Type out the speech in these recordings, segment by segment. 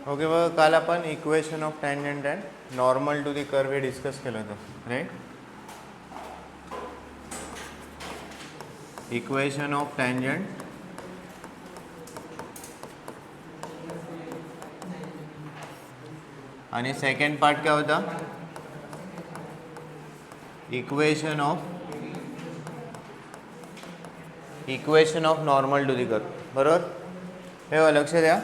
Okay बघा, काल आपण equation of tangent and normal to the curve हे डिस्कस केलं होतं, राईट. इक्वेशन ऑफ टँजंट आणि सेकंड पार्ट काय होता, equation of normal to the curve. बरोबर. हे लक्ष द्या,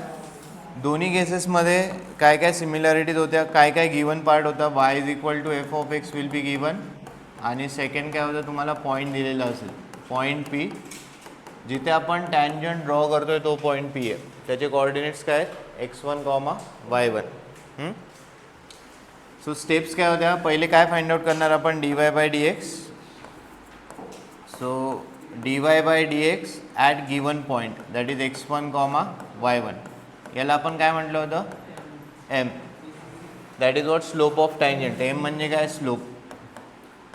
दोन्ही केसेसमध्ये काय काय सिमिलॅरिटीज होत्या, काय काय गिवन पार्ट होता. y is equal to F of x will be given आणि सेकंड काय होतं, तुम्हाला पॉईंट दिलेला असेल, पॉईंट पी. जिथे आपण टँजंट ड्रॉ करतोय तो पॉईंट पी आहे. त्याचे कोऑर्डिनेट्स काय आहेत, x1, y1. सो स्टेप्स काय होत्या, पहिले काय फाइंड आउट करणार आपण, dy by dx. So dy by dx at given point that is x1, y1. याला आपण काय म्हटलं होतं, m. That is what slope of tangent. m म्हणजे काय, स्लोप.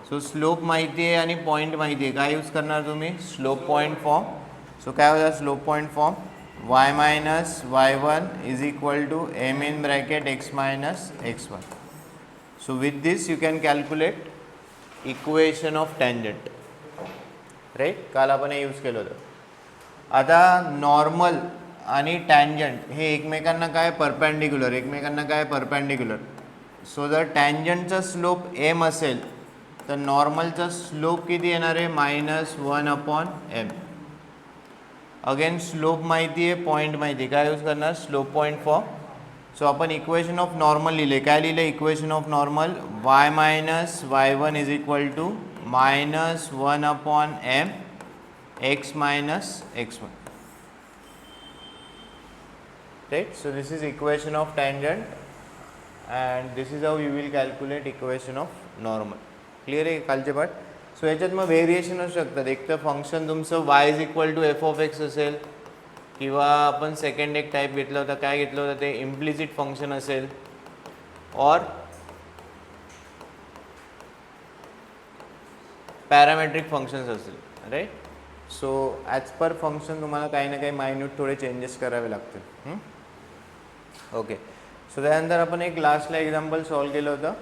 सो स्लोप माहिती आहे आणि पॉईंट माहिती आहे, काय यूज करणार तुम्ही, स्लोप पॉईंट फॉर्म. सो काय होता slope point form, y minus y1 is equal to m in bracket x minus x1. So with this you can calculate equation of tangent, right. काल आपण हे यूज केलं होतं. आता नॉर्मल आणि tangent हे एकमेकांना काय, परपॅन्डिक्युलर. सो जर टँजंटचा स्लोप m असेल तर नॉर्मलचा स्लोप किती येणार आहे, -1/m. अगेन स्लोप माहिती आहे, पॉईंट माहिती आहे, काय यूज करणार, स्लोप पॉईंट फॉर्म. सो आपण इक्वेशन ऑफ नॉर्मल लिहिले, काय लिहिले, equation of normal y minus y1 is equal to -1/m x minus x1. Right, so this is equation of tangent and this is how you will calculate equation of normal. Clear आहे कालचे part. So याच्यात मग variation असू शकतात. एक तर function तुमचं y is equal to F of x असेल, किंवा आपण सेकंड एक टाईप घेतलं होतं, काय घेतलं होतं ते इम्प्लिसिट फंक्शन असेल, और पॅरामेट्रिक फंक्शन्स असेल, right. So as per function तुम्हाला काही ना काही मायन्यूट थोडे चेंजेस करावे लागतील. ओके. सो त्यानंतर आपण एक लास्टला एक्झाम्पल सॉल्व केलं होतं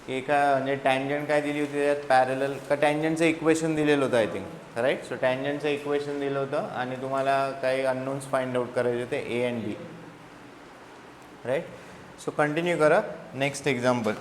की एका म्हणजे टँजंट काय दिली होती, त्याच्यात पॅरलल का टँजंटचं इक्वेशन दिलेलं होतं, आय थिंक, राईट. सो टँजंटचं इक्वेशन दिलं होतं आणि तुम्हाला काही अननोन्स फाइंड आउट करायचे होते, A and B, right. So continue करा, next example.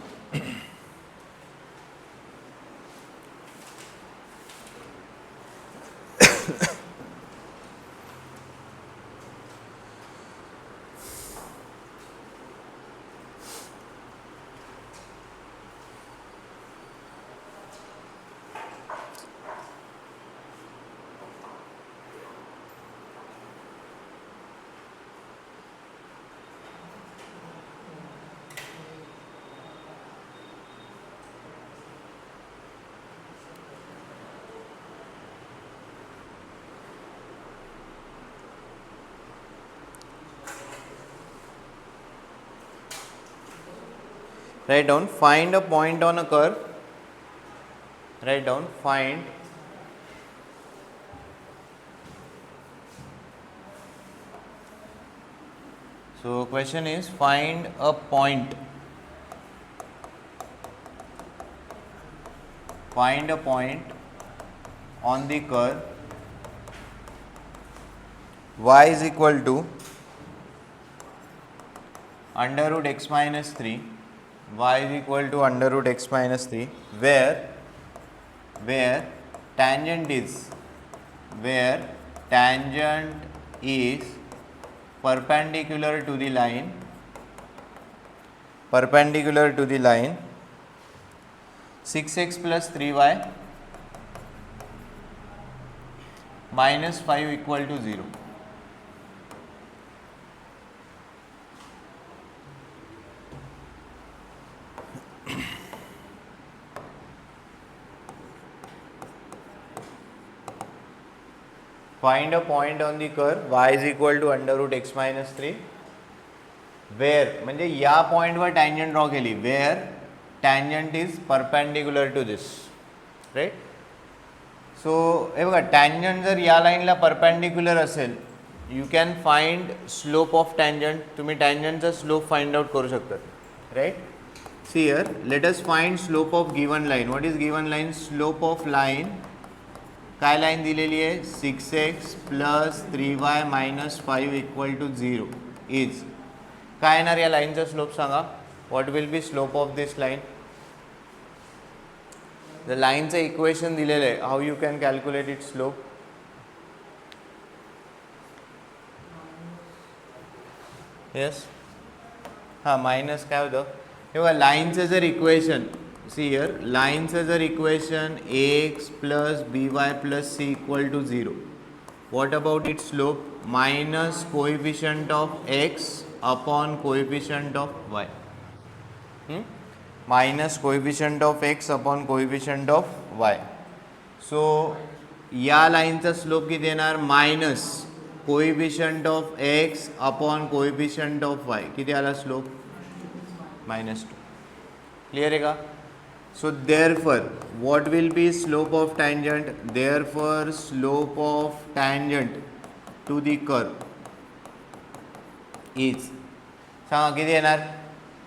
Write down, find a point on a curve. Write down, find so question is find a point on the curve y is equal to under root x minus 3, y is equal to under root x minus 3, where tangent is perpendicular to the line 6x plus 3y minus 5 equal to 0. Find a point on the curve y is equal to under root x minus 3 where म्हणजे या पॉईंटवर tangent draw केली, where tangent is perpendicular to this, right. So हे बघा, tangent जर या लाईनला perpendicular असेल you can find slope of tangent. तुम्ही टँजंटचा स्लोप फाइंड आउट करू शकतात, right. See here, let us find slope of given line. What is given line? Slope of line. काय लाईन दिलेली आहे? 6x plus 3y minus 5 equal to 0 is. काय येणार या लाईनचा स्लोप सांगा? What will be slope of this line? The लाईनचं equation दिलेलं आहे. How you can calculate it slope? Yes, हां, मायनस काय होतं? हे बघा, लाईनचं जर इक्वेशन, सी हियर, लाईनचं जर equation ax plus by plus c equal to 0, what about it slope? Minus coefficient of x upon coefficient of y. Minus coefficient of x upon coefficient of y. So या लाईनचा slope किती येणार? Minus coefficient of x upon coefficient of y. किती आला slope? -2. Clear आहे का? So therefore what will be slope of tangent? Therefore slope of tangent to the curve is, सांगा किती येणार?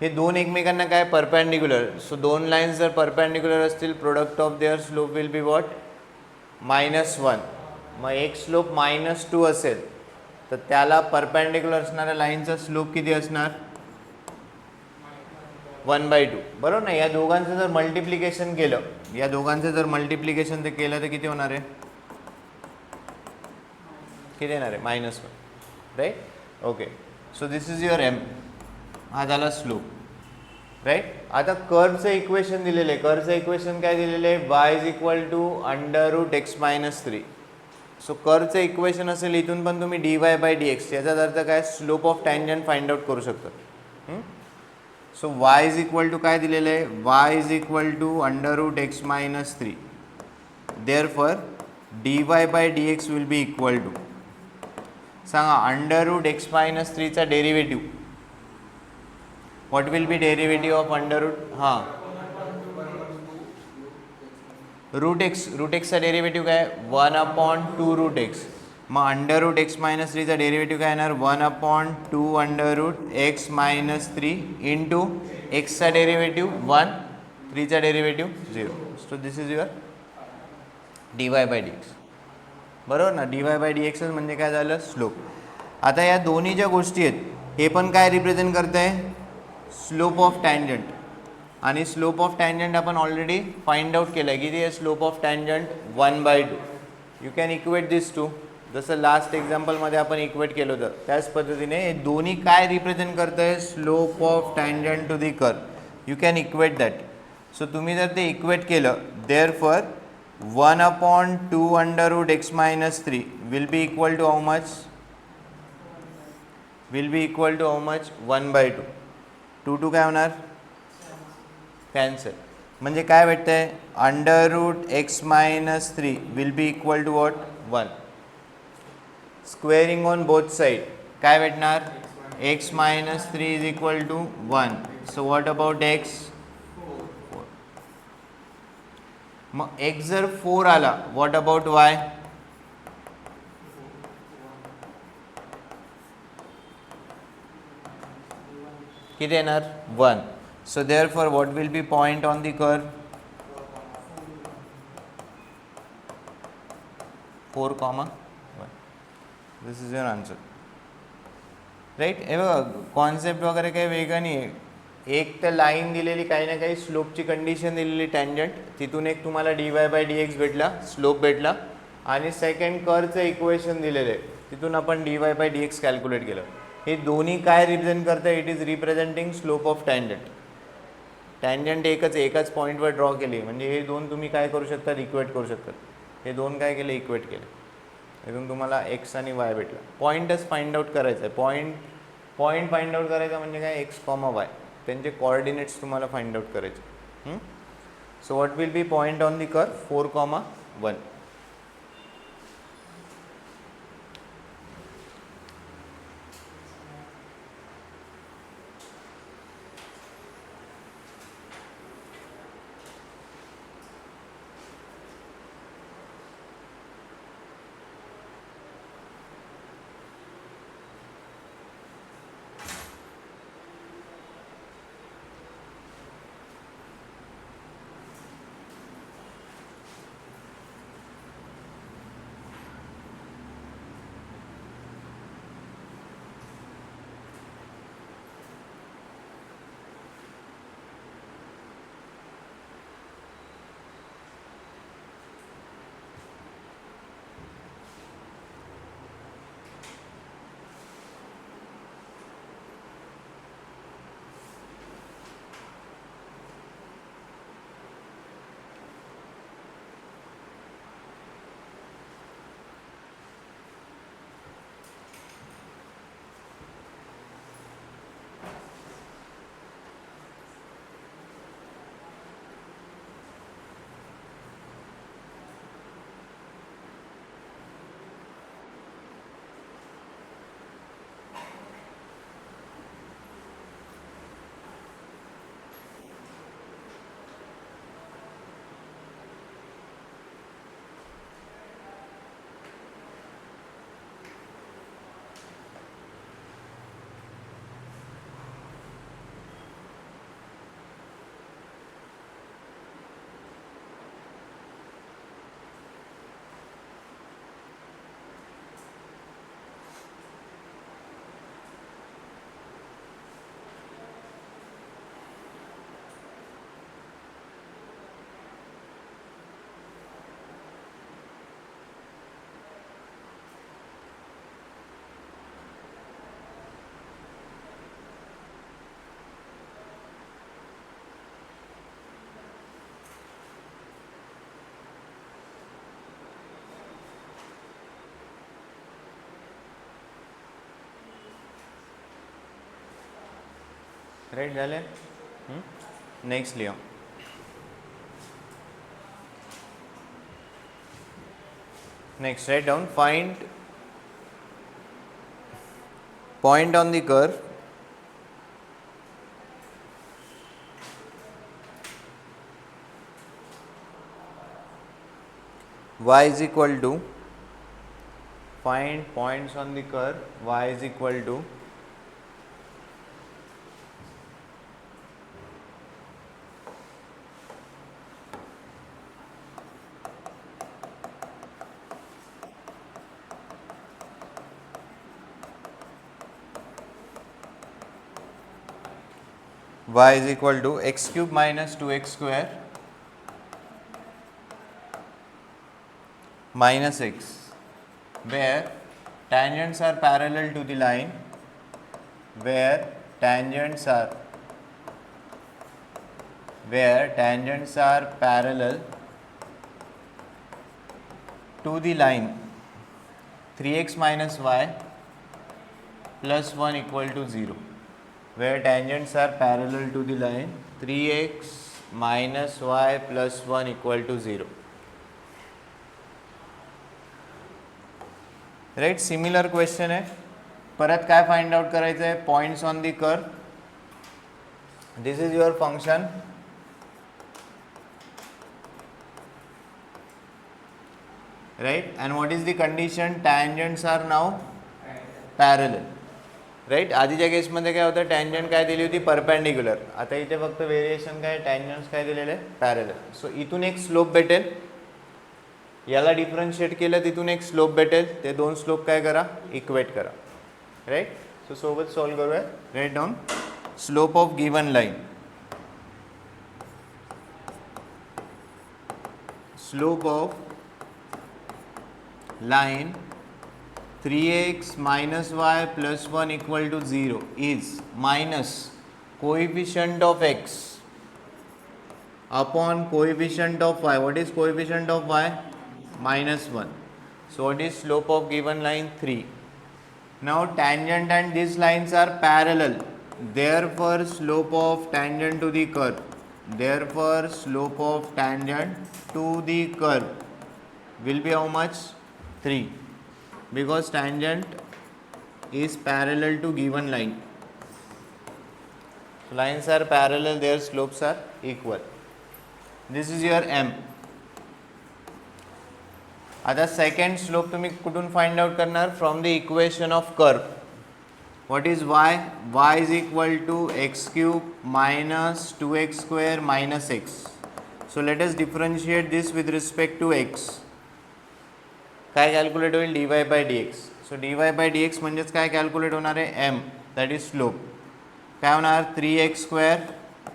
हे दोन एकमेकांना काय? परपॅन्डिक्युलर. सो दोन लाईन्स जर परपॅन्डिक्युलर असतील, product of their slope will be what? -1. मग एक स्लोप -2 असेल तर त्याला परपॅन्डिक्युलर असणाऱ्या लाईनचा स्लोप किती असणार? 1/2. बरोबर ना? या दोघांचं जर मल्टिप्लिकेशन केलं, या दोघांचं जर मल्टिप्लिकेशन केलं तर किती होणार आहे? किती येणार आहे? -1, right. Okay, so this is your m. हा झाला स्लोप, राईट. आता कर्वचं इक्वेशन दिलेलं आहे. कर्वचं इक्वेशन काय दिलेलं आहे? y is equal to √x-3. So कर्वचं इक्वेशन असेल, इथून पण तुम्ही dy/dx, याचा अर्थ काय? Slope of tangent find out करू शकता. So y is equal to काय दिलेलं आहे? y is equal to √x-3. Therefore dy/dx will be equal to, सांगा, √x-3 चा derivative. What will be derivative of हां, √x चा डेरिव्हेटिव्ह काय? 1/2√x. मग √x-3 चा डेरिव्हेटिव्ह काय येणार? 1/2√x-3 इंटू x चा डेरिव्हेटिव्ह 1, 3 चा derivative 0. So this is your dy/dx. बरोबर ना? dy/dx म्हणजे काय झालं? स्लोप. आता या दोन्ही ज्या गोष्टी आहेत, हे पण काय रिप्रेझेंट करत आहे? Slope of tangent. आणि स्लोप ऑफ टँजंट आपण ऑलरेडी फाइंड आउट केलं आहे. किती आहे slope of tangent? 1/2. You can equate this to, जसं लास्ट एक्झाम्पलमध्ये आपण इक्वेट केलं होतं त्याच पद्धतीने हे दोन्ही काय रिप्रेझेंट करत आहे? Slope of tangent to the curve. You can equate that. So तुम्ही जर ते इक्वेट केलं, therefore 1/2√x-3 will be equal to how much? Will be equal to how much? 1/2. 2 काय होणार? कॅन्सल. म्हणजे काय भेटतंय? √x-3 will be equal to what? 1. Squaring on both side काय भेटणार? x-3 is equal to 1. So what about x? 4. मग x जर 4 आला, व्हॉट अबाउट y? किती येणार? 1. So therefore what will be point on the curve? 4, 1. This is your answer. Right. हे बघा, concept वगैरे काही वेगळा नाही आहे. एक तर लाईन दिलेली, काही ना काही स्लोपची कंडिशन दिलेली टँजंट, तिथून एक तुम्हाला dy/dx भेटला, स्लोप भेटला. आणि सेकंड कर्वचं इक्वेशन दिलेलं आहे, तिथून आपण dy/dx कॅल्क्युलेट केलं. हे दोन्ही काय रिप्रेझेंट करतं? It is representing slope of tangent. Tangent एकाच पॉईंटवर ड्रॉ केली, म्हणजे हे दोन तुम्ही काय करू शकता? इक्वेट करू शकतात. हे दोन काय केले? इक्वेट केले. इथून तुम्हाला x आणि y भेटला. पॉईंटच फाइंड आउट करायचं आहे. पॉईंट फाइंड आउट करायचा म्हणजे काय? x, y. त्यांचे कोऑर्डिनेट्स तुम्हाला फाइंड आउट करायचे. So what will be point on the curve? 4, 1. Right झाले. नेक्स्ट लिहा. Next, write down, find point on the curve y is equal to, find points on the curve y is equal to y is equal to x cube minus 2x square minus x, where tangents are parallel to the line, where tangents are parallel to the line 3x minus y plus 1 equal to 0, where tangents are parallel to the line 3x minus y plus 1 equal to 0. Right. Similar question आहे. परत काय find out करायचं आहे? Points on the curve. This is your function, right, and what is the condition? Tangents are now parallel. Right. आधीच्या केसमध्ये काय होतं? Tangent काय दिली होती? परपेंडिक्युलर. आता इथे फक्त व्हेरिएशन काय? टँजंट्स काय दिलेले? पॅरलल. सो इथून एक स्लोप भेटेल, याला डिफरन्शिएट केलं तिथून एक स्लोप भेटेल. ते दोन स्लोप काय करा? इक्वेट करा. राइट. सो सोबत सॉल्व करूया. Right down slope of given line. Slope of line 3x minus y plus 1 equal to 0 is minus coefficient of x upon coefficient of y. What is coefficient of y? Minus 1. So what is slope of given line? 3. Now tangent and these lines are parallel, therefore slope of tangent to the curve, therefore slope of tangent to the curve will be how much? 3, because tangent is parallel to given line. So lines are parallel, their slopes are equal. This is your m. आता second slope तुम्ही कुठून find out करणार? From the equation of curve. What is y? y is equal to x cube minus 2x square minus x. So let us differentiate this with respect to x. काय calculate होईल? dy by dx. So dy by dx म्हणजेच काय calculate होणार आहे? m, that is slope. काय होणार? 3x square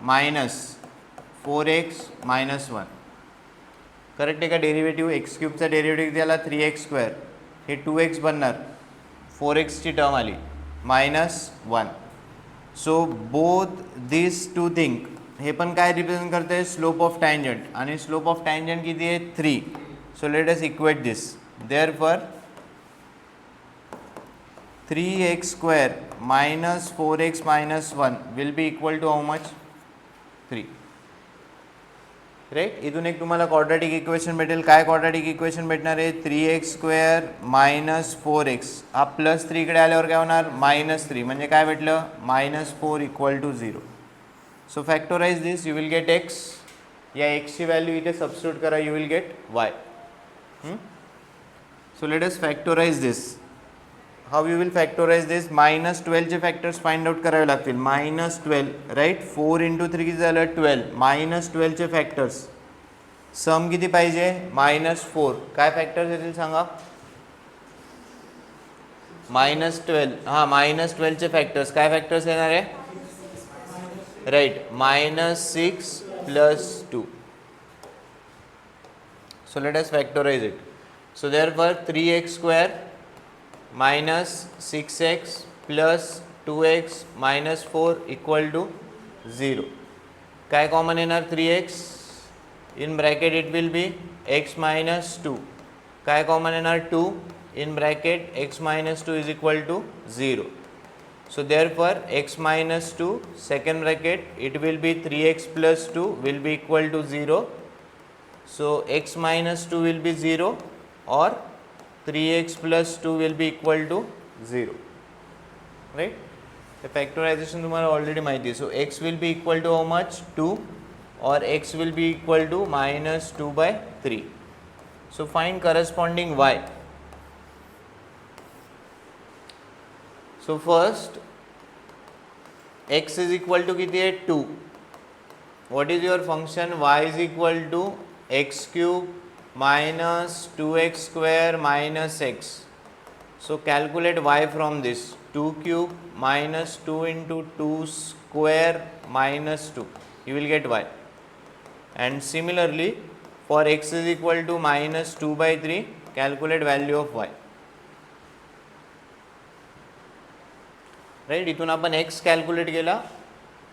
minus 4x minus 1. Correct आहे का? डेरिव्हेटिव्ह एक्स क्यूबचा डेरिव्हेटिव्ह द्याला 3x स्क्वेअर, हे 2x बनणार, 4xची टर्म आली, minus 1. So both this two thing, हे पण काय रिप्रेझेंट करते? Slope of tangent. आणि स्लोप ऑफ टँजंट किती आहे? 3. So let us equate this. Therefore 3x square minus 4x minus 1 will be equal to how much? 3. Right. इथून एक तुम्हाला क्वाड्रॅटिक इक्वेशन भेटेल. काय क्वाड्रॅटिक इक्वेशन भेटणार आहे? 3x स्क्वेअर मायनस 4x, हा प्लस 3 इकडे आल्यावर काय होणार? मायनस 3. म्हणजे काय भेटलं? Minus 4 equal to 0. So factorise this, you will get x. या x ची व्हॅल्यू इथे सबस्टिट्यूट करा, you will get y. So let us factorise this. How you will factorise this? Minus 12चे फॅक्टर्स फाइंड आउट करावे लागतील. Minus 12, right. 4 into 3 किती झालं? 12. Minus 12चे फॅक्टर्स सम किती पाहिजे? मायनस 4. काय फॅक्टर्स येतील सांगा? मायनस 12. हां, मायनस 12चे फॅक्टर्स काय फॅक्टर्स येणार आहे? Right. Minus 6 plus 2. So let us factorise it. So therefore 3x square minus 6x plus 2x minus 4 equal to 0. काय कॉमन येणार? 3x. In bracket it will B x minus 2. काय common येणार? 2. In bracket x minus 2 is equal to 0. So therefore x minus 2 second bracket it will be 3x plus 2 will be equal to 0. So x minus 2 will be 0 or 3x plus 2 will be equal to 0, right? The factorization तुम्हारा already माहिती है. So x will be equal to how much? 2 or x will be equal to minus 2 by 3. So find corresponding y. So first x is equal to कितनी है 2. What is your function? Y is equal to x cube minus 2x square minus x. So calculate y from this. 2 cube minus 2 into 2 square minus 2. You will get y. And similarly for x is equal to minus 2 by 3, calculate value of y. Right. इथून आपण x calculate केला.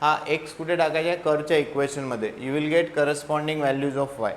हा x कुठे टाकायचा कर्वच्या equation मध्ये. You will get corresponding values of y.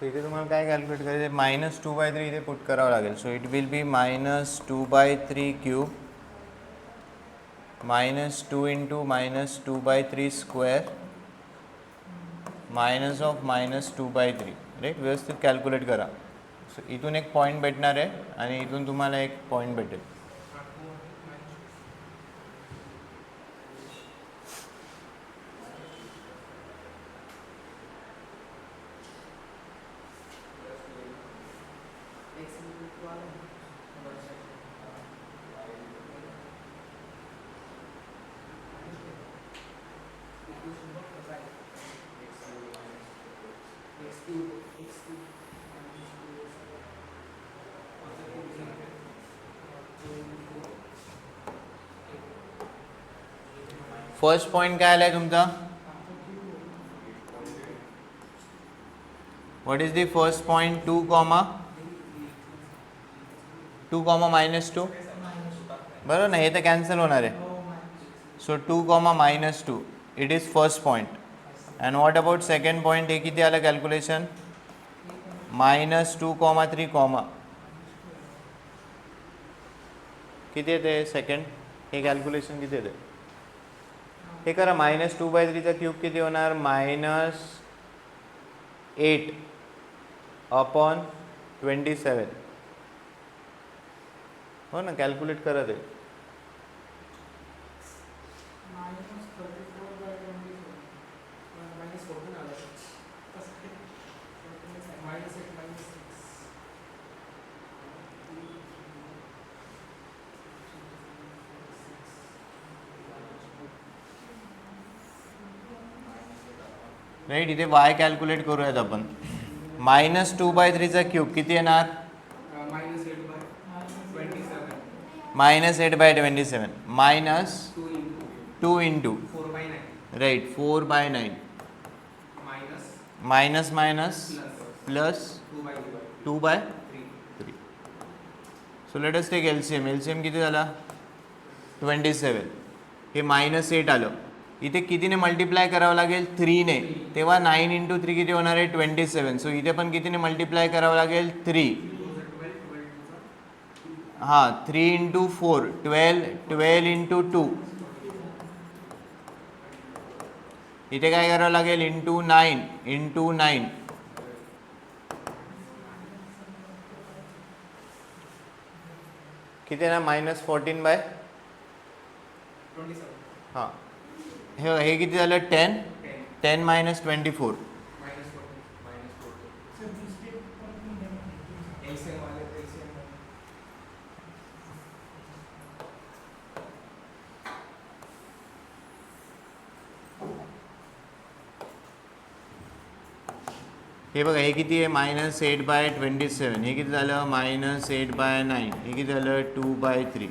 सो इथे तुम्हाला काय कॅल्क्युलेट करायचं आहे. मायनस 2 बाय 3 इथे पुट करावं लागेल. So it will be minus 2 by 3 cube minus 2 into minus 2 by 3 square minus of minus 2 by 3. Right. व्यवस्थित कॅल्क्युलेट करा. सो इथून एक पॉईंट भेटणार आहे आणि इथून तुम्हाला एक पॉईंट भेटेल. फर्स्ट पॉइंट काय आलाय तुमचा? What is the first point? 2 comma minus 2. बरोबर ना. हे तर कॅन्सल होणार आहे. So 2 comma minus 2 it is first point. And what about second point? हे किती आलं कॅल्क्युलेशन? मायनस 2 कॉमा 3 कॉमा किती येते सेकंड? हे कॅल्क्युलेशन किती येते हे करा. मायनस 2 बाय 3चा क्यूब किती होणार? Minus 8 upon 27. हो ना, कॅल्क्युलेट करा ते. राईट, इथे वाय कॅल्क्युलेट करूयात आपण. -2/3 क्यूब किती येणार? -8/27 minus 2 into right 4/9 minus minus plus 2/3. So let us take LCM. LCM किती झाला? 27. हे -8 आलं. इथे कितीने मल्टिप्लाय करावं लागेल? 3 ने. तेव्हा 9 इंटू 3 किती होणार आहे? 27. सो इथे पण कितीने मल्टिप्लाय करावं लागेल? 3. हां, 3 इंटू 4 12. 12 इंटू 2 इथे काय करावं लागेल? इंटू 9 इंटू 9 किती ना? -14/27. हां, हे किती झालं? 10. 10 - 24 हे बघा, हे किती आहे? -8/27. हे किती झालं? -8/9. हे किती झालं? 2/3.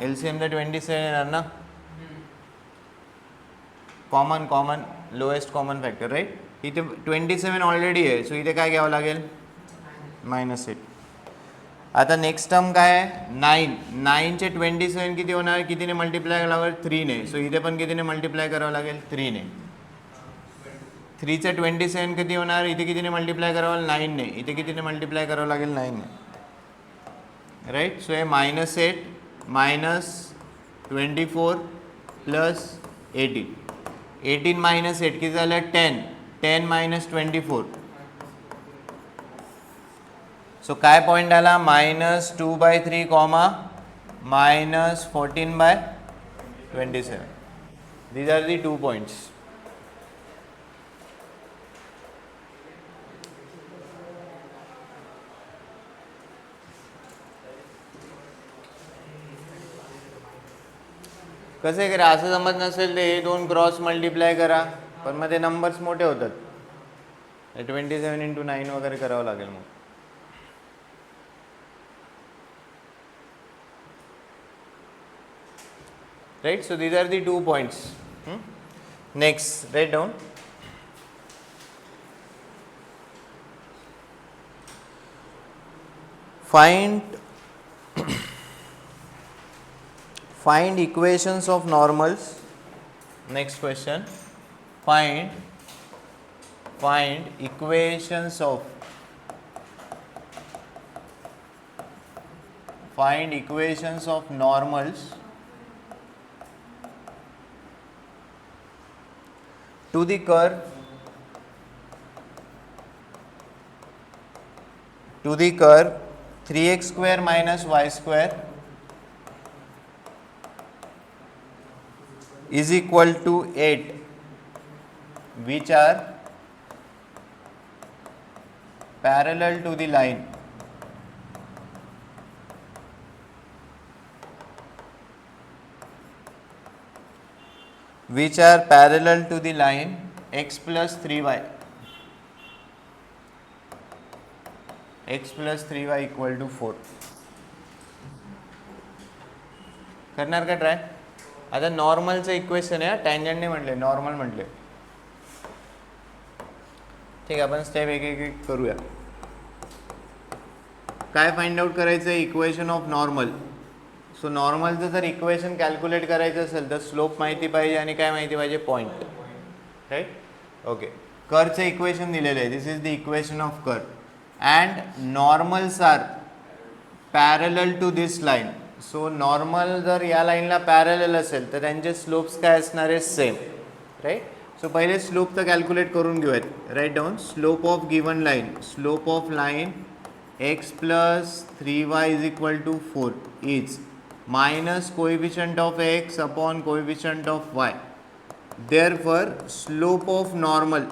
एलसीएमला 27 येणार ना? Common lowest common factor right. इथे 27 ऑलरेडी आहे, सो इथे काय घ्यावं लागेल? -8. आता नेक्स्ट टर्म काय आहे? 9. 9चे 27 किती होणार? कितीने मल्टिप्लाय करावं लागेल? 3 ने. सो इथे पण कितीने मल्टिप्लाय करावं लागेल? 3 ने. 3चं 27 किती होणार? इथे कितीने मल्टिप्लाय करावं? 9 ने. इथे कितीने मल्टिप्लाय करावं लागेल? 9 ने. राईट. सो हे -8 -24 प्लस 18. 18 - 8 किती झालं? 10. 10 - 24. सो काय पॉईंट आला? -2/3 -14/27. These are the 2 points. कसे करा? असं जमत नसेल तर हे 2 क्रॉस मल्टिप्लाय करा, पण मग ते नंबर्स मोठे होतात. 27 इंटू 9 वगैरे करावं लागेल मग. Right. So these are the 2 points. Next, right down. Find equations of normals. Next question. Find equations of normals to the curve 3x square minus y square is equal to 8, which are parallel to the line x plus 3y equal to 4. करणार का try? आता नॉर्मलचं equation आहे, टँजंटने म्हटले, normal म्हटले. ठीक आहे, आपण step एक एक करूया. काय फाइंड आउट करायचं आहे? Equation of normal. सो नॉर्मलचं जर इक्वेशन कॅल्क्युलेट करायचं असेल तर स्लोप माहिती पाहिजे आणि काय माहिती पाहिजे? पॉईंट. राईट. ओके. कर्वचं इक्वेशन दिलेलं आहे. This is the equation of curve and normals are parallel to this line. So normal जर या लाईनला पॅरलल असेल तर त्यांचे स्लोप्स काय असणार आहे? सेम. राईट. सो पहिले स्लोप तर कॅल्क्युलेट करून घेऊयात. Right down slope of given line, slope of line x plus 3y is equal to 4 is minus coefficient of x upon coefficient of y. Therefore, slope of normal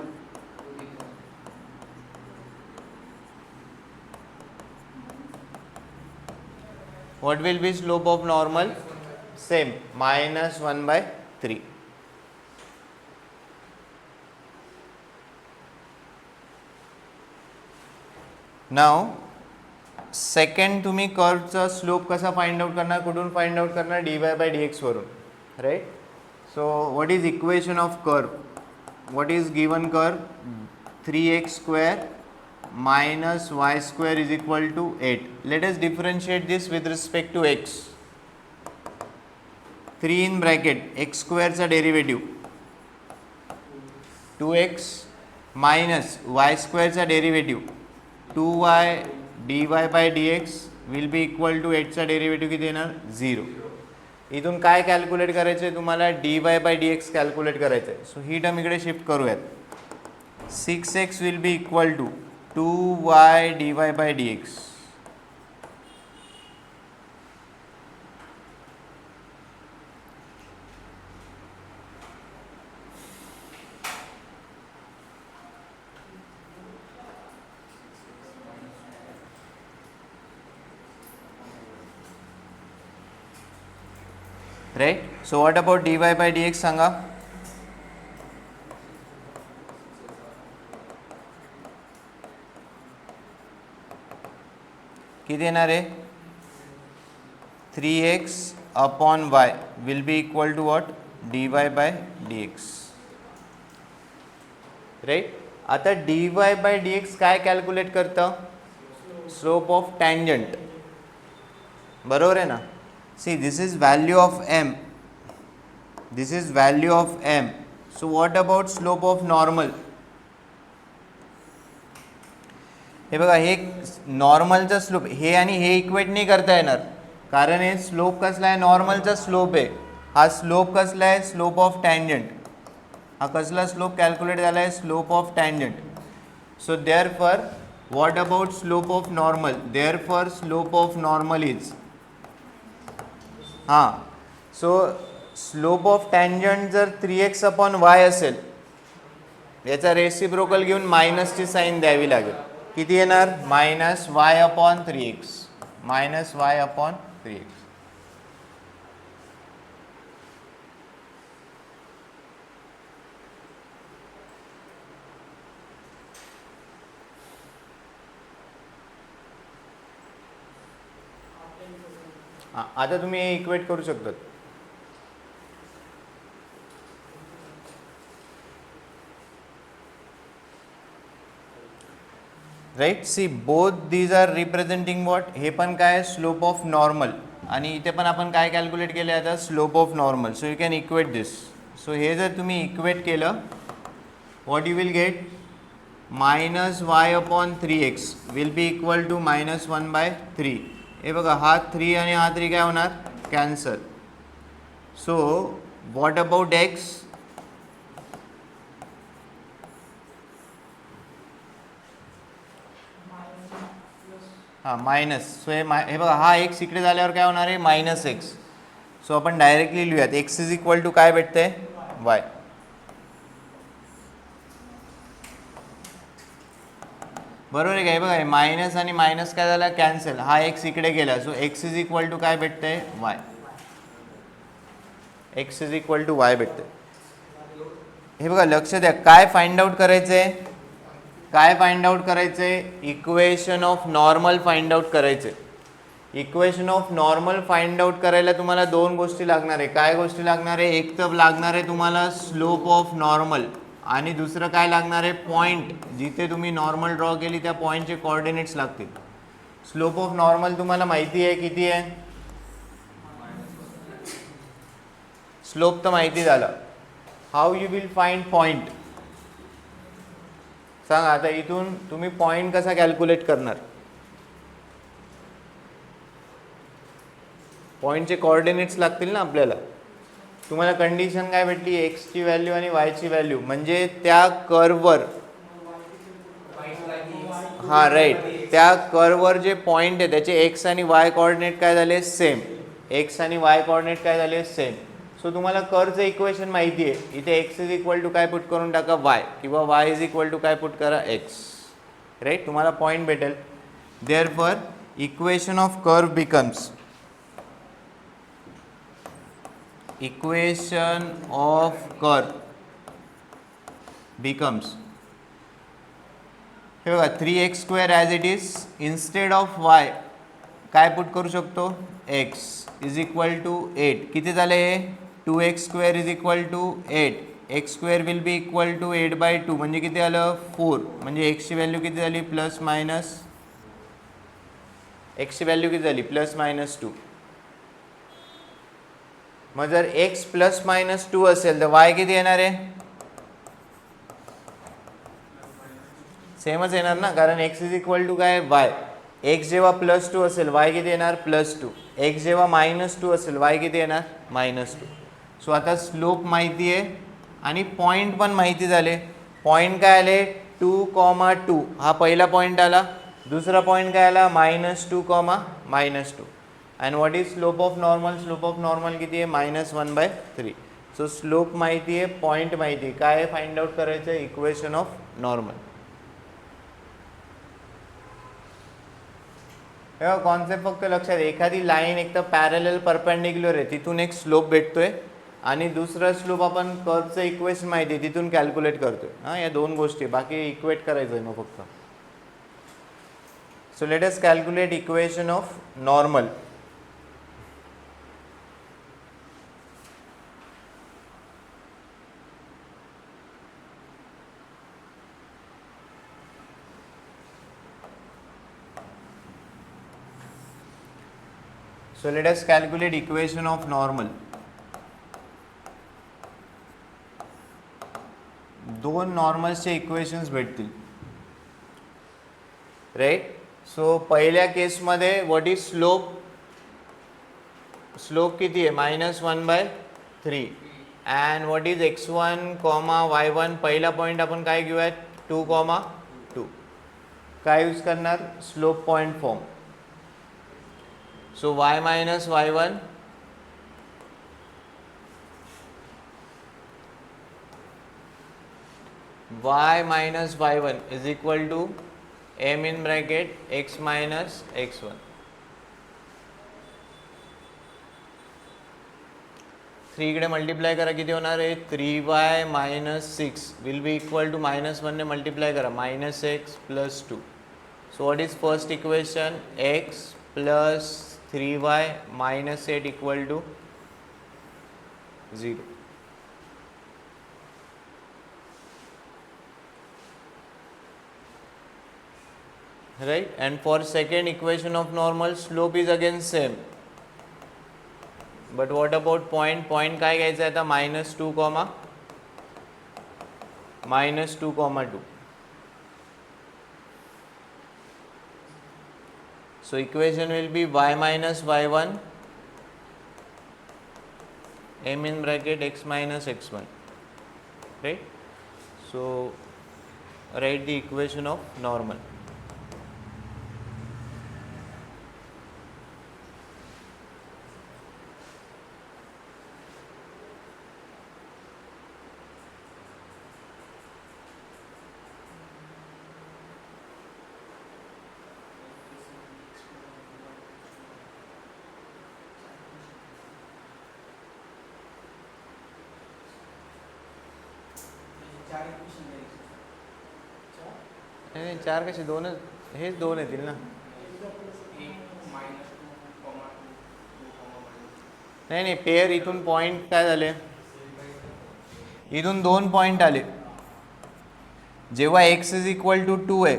what will be slope of normal? Same, minus 1 by 3. Now second तुम्ही कर्वचा slope कसा find out करणार, कुठून find out करणार? dy by dx वरून. Right. So what is equation of curve? What is given curve? 3x square minus y square is equal to 8. Let us differentiate this with respect to x. 3 in bracket x square चा derivative 2x minus y square चा derivative 2y dy by dx will be equal to 8 चा derivative किती येणार? 0. इथून काय calculate करायचं आहे तुम्हाला? dy by dx कॅल्क्युलेट करायचं आहे. सो ही टर्म इकडे शिफ्ट करूयात. 6x will be equal to 2y dy by dx. Right? So what about dy by dx सांगा? किती येणार आहे? 3x upon y will be equal to what? dy by dx. Right. आता dy by dx काय calculate करतं? Slope of tangent. बरोबर आहे ना? See this is value of m. This is value of m. So what about slope of normal? हे बघा, हे नॉर्मलचा slope, हे आणि हे इक्वेट नाही करता येणार, कारण हे स्लोप कसला आहे? नॉर्मलचा स्लोप आहे. हा स्लोप कसला आहे? Slope of tangent. हा कसला स्लोप कॅल्क्युलेट झाला आहे? Slope of tangent. So therefore what about slope of normal? Therefore slope of normal is so slope of tangent जर 3x अपॉन y असेल, याचा रेसिप्रोकल घेऊन मायनसची साईन द्यावी लागेल. किती येणार? Minus y upon 3x. Minus y upon 3x. आता तुम्ही हे इक्वेट करू शकता. Right. See both these are representing what? हे पण काय? Slope of normal. आणि इथे पण आपण काय कॅल्क्युलेट केलं आता? Slope of normal. So you can equate this. So हे जर तुम्ही इक्वेट केलं, what you will get? Minus y upon 3x will be equal to minus 1 by 3. हे बघा, हा 3 आणि हा 3 काय होणार? Cancel. So what about x? Minus. So हे बघा, हा x इकडे झाल्यावर काय होणार आहे? Minus x. सो आपण डायरेक्टली लिहूयात. x इज इक्वल टू काय भेटतंय? y. बरोबर आहे काय? बघा, मायनस आणि मायनस काय झाला? कॅन्सल. हा x इकडे गेला. So x is equal to काय भेटतंय? y. x is equal to y भेटतंय. हे बघा, लक्ष द्या, काय फाइंड आउट करायचंय? काय फाइंड आउट करायचंय? Equation of normal find out करायचंय. Equation of normal find out करायला तुम्हाला दोन गोष्टी लागणार आहे. काय गोष्टी लागणार आहे? एक तर लागणार आहे तुम्हाला स्लोप ऑफ नॉर्मल, आणि दुसरं काय लागणार आहे? पॉईंट. जिथे तुम्ही नॉर्मल ड्रॉ केली त्या पॉईंटचे कोऑर्डिनेट्स लागतील. स्लोप ऑफ नॉर्मल तुम्हाला माहिती आहे किती आहे? स्लोप तर माहिती झाला. How you will find point? सांगा. आता इथून तुम्ही पॉईंट कसा कॅल्क्युलेट करणार? पॉईंटचे कोऑर्डिनेट्स लागतील ना आपल्याला. तुम्हाला कंडिशन काय भेटली, एक्सची व्हॅल्यू आणि वायची व्हॅल्यू, म्हणजे त्या कर्ववर, हां राईट, त्या कर्ववर जे पॉईंट आहे त्याचे एक्स आणि वाय कोऑर्डिनेट काय झाले, सेम. एक्स आणि वाय कोऑर्डिनेट काय झाले, सेम. सो तुम्हाला कर्वचं इक्वेशन माहिती आहे, इथे एक्स इज इक्वल टू काय पुट करून टाका, वाय, किंवा वाय इज इक्वल टू काय पुट करा, एक्स. राईट, तुम्हाला पॉईंट भेटेल. Therefore equation of curve becomes, equation of curve becomes, हे बघा 3x² as it is, instead of Y काय पुट करू शकतो, x इज इक्वल टू 8. किती झाले हे, 2x² is equal to 8. x² will be equal to 8/2, म्हणजे किती आलं, 4. म्हणजे x ची व्हॅल्यू किती झाली, प्लस मायनस, x ची व्हॅल्यू किती झाली, प्लस मायनस 2. मग जर x प्लस मायनस 2 असेल तर y किती येणार आहे, सेमच येणार ना, कारण x इज इक्वल टू काय, y. x जेव्हा प्लस 2 असेल y किती येणार, प्लस 2. x जेव्हा मायनस 2 असेल y किती येणार, मायनस 2. सो आता स्लोप माहिती आहे आणि पॉईंट पण माहिती झाले. पॉईंट काय आले, 2,2 हा पहिला पॉईंट आला. दुसरा पॉईंट काय आला, -2, -2. And what is slope of normal, slope of normal किती आहे, -1/3. सो स्लोप माहिती आहे, पॉईंट माहिती आहे, काय फाइंड आउट करायचं आहे, इक्वेशन ऑफ नॉर्मल. कॉन्सेप्ट फक्त लक्षात, एखादी लाईन एक तर पॅरलल परपेंडिक्युलर आहे, तिथून एक स्लोप भेटतोय, आणि दुसरा स्लोप आपण कर्वचं इक्वेशन माहिती आहे तिथून कॅल्क्युलेट करतोय. हां, या दोन गोष्टी, बाकी इक्वेट करायचं आहे मग फक्त. So let us calculate equation of normal. So let us calculate equation of normal. दोन नॉर्मल्सचे इक्वेशन्स भेटतील, राईट. सो पहिल्या केसमध्ये व्हॉट इज स्लोप, स्लोप किती आहे, -1/3. And what is x1, y1, पहिला पॉईंट आपण काय घेऊयात, 2,2. काय यूज करणार, slope point form. So y minus y1 is equal to m in bracket x minus x1. 3 इकडे मल्टिप्लाय करा, किती होणार आहे, 3y minus 6 will be equal to -1 ने मल्टिप्लाय करा, -x plus 2. So what is first equation, x plus 3y minus 8 equal to 0. Right, and for second equation of normal, slope is again same, but what about point, point काय घ्यायचं आहे आता, -2, -2, so equation will be y minus y1 m in bracket x minus x1, right. So write the equation of normal. नाही, 4 कसे, 2च, हेच 2 येतील ना. नाही नाही, पेअर इथून पॉईंट काय झाले, इथून 2 पॉईंट आले. जेव्हा x इज इक्वल टू 2 आहे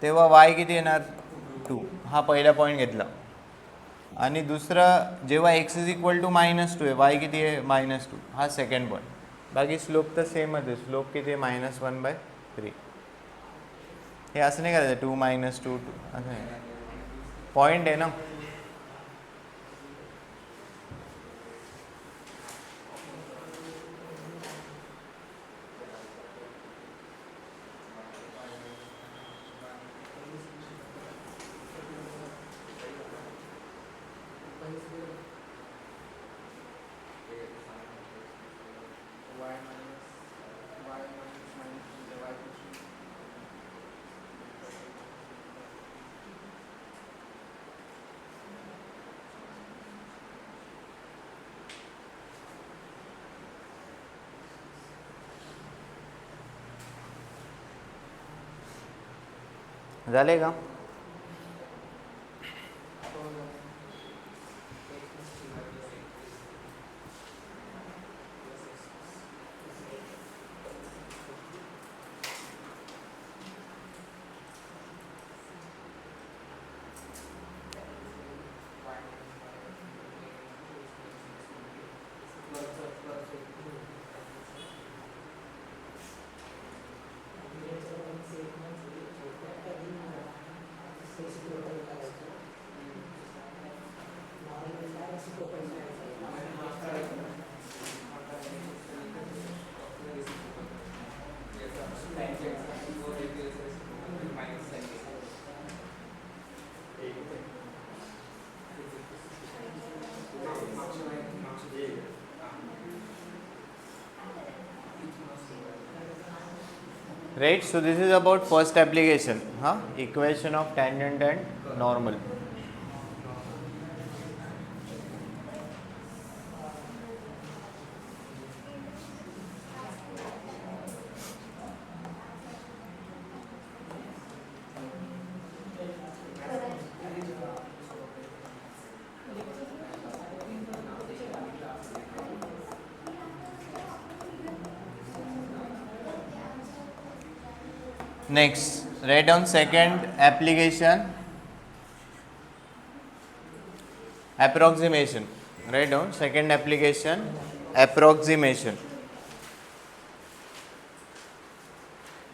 तेव्हा y किती येणार, 2. हा पहिला पॉईंट घेतला. आणि दुसरा जेव्हा x इज इक्वल टू -2 आहे, y किती आहे, -2. हा सेकंड पॉईंट. बाकी स्लोप तर सेमच आहे, स्लोप किती आहे, -1/3. हे असं नाही करायचं, 2 - 2 असं नाही, पॉईंट आहे ना. झाले का? Right, so this is about first application, equation of tangent and normal. Next, write down second application, approximation. Write down second application, approximation.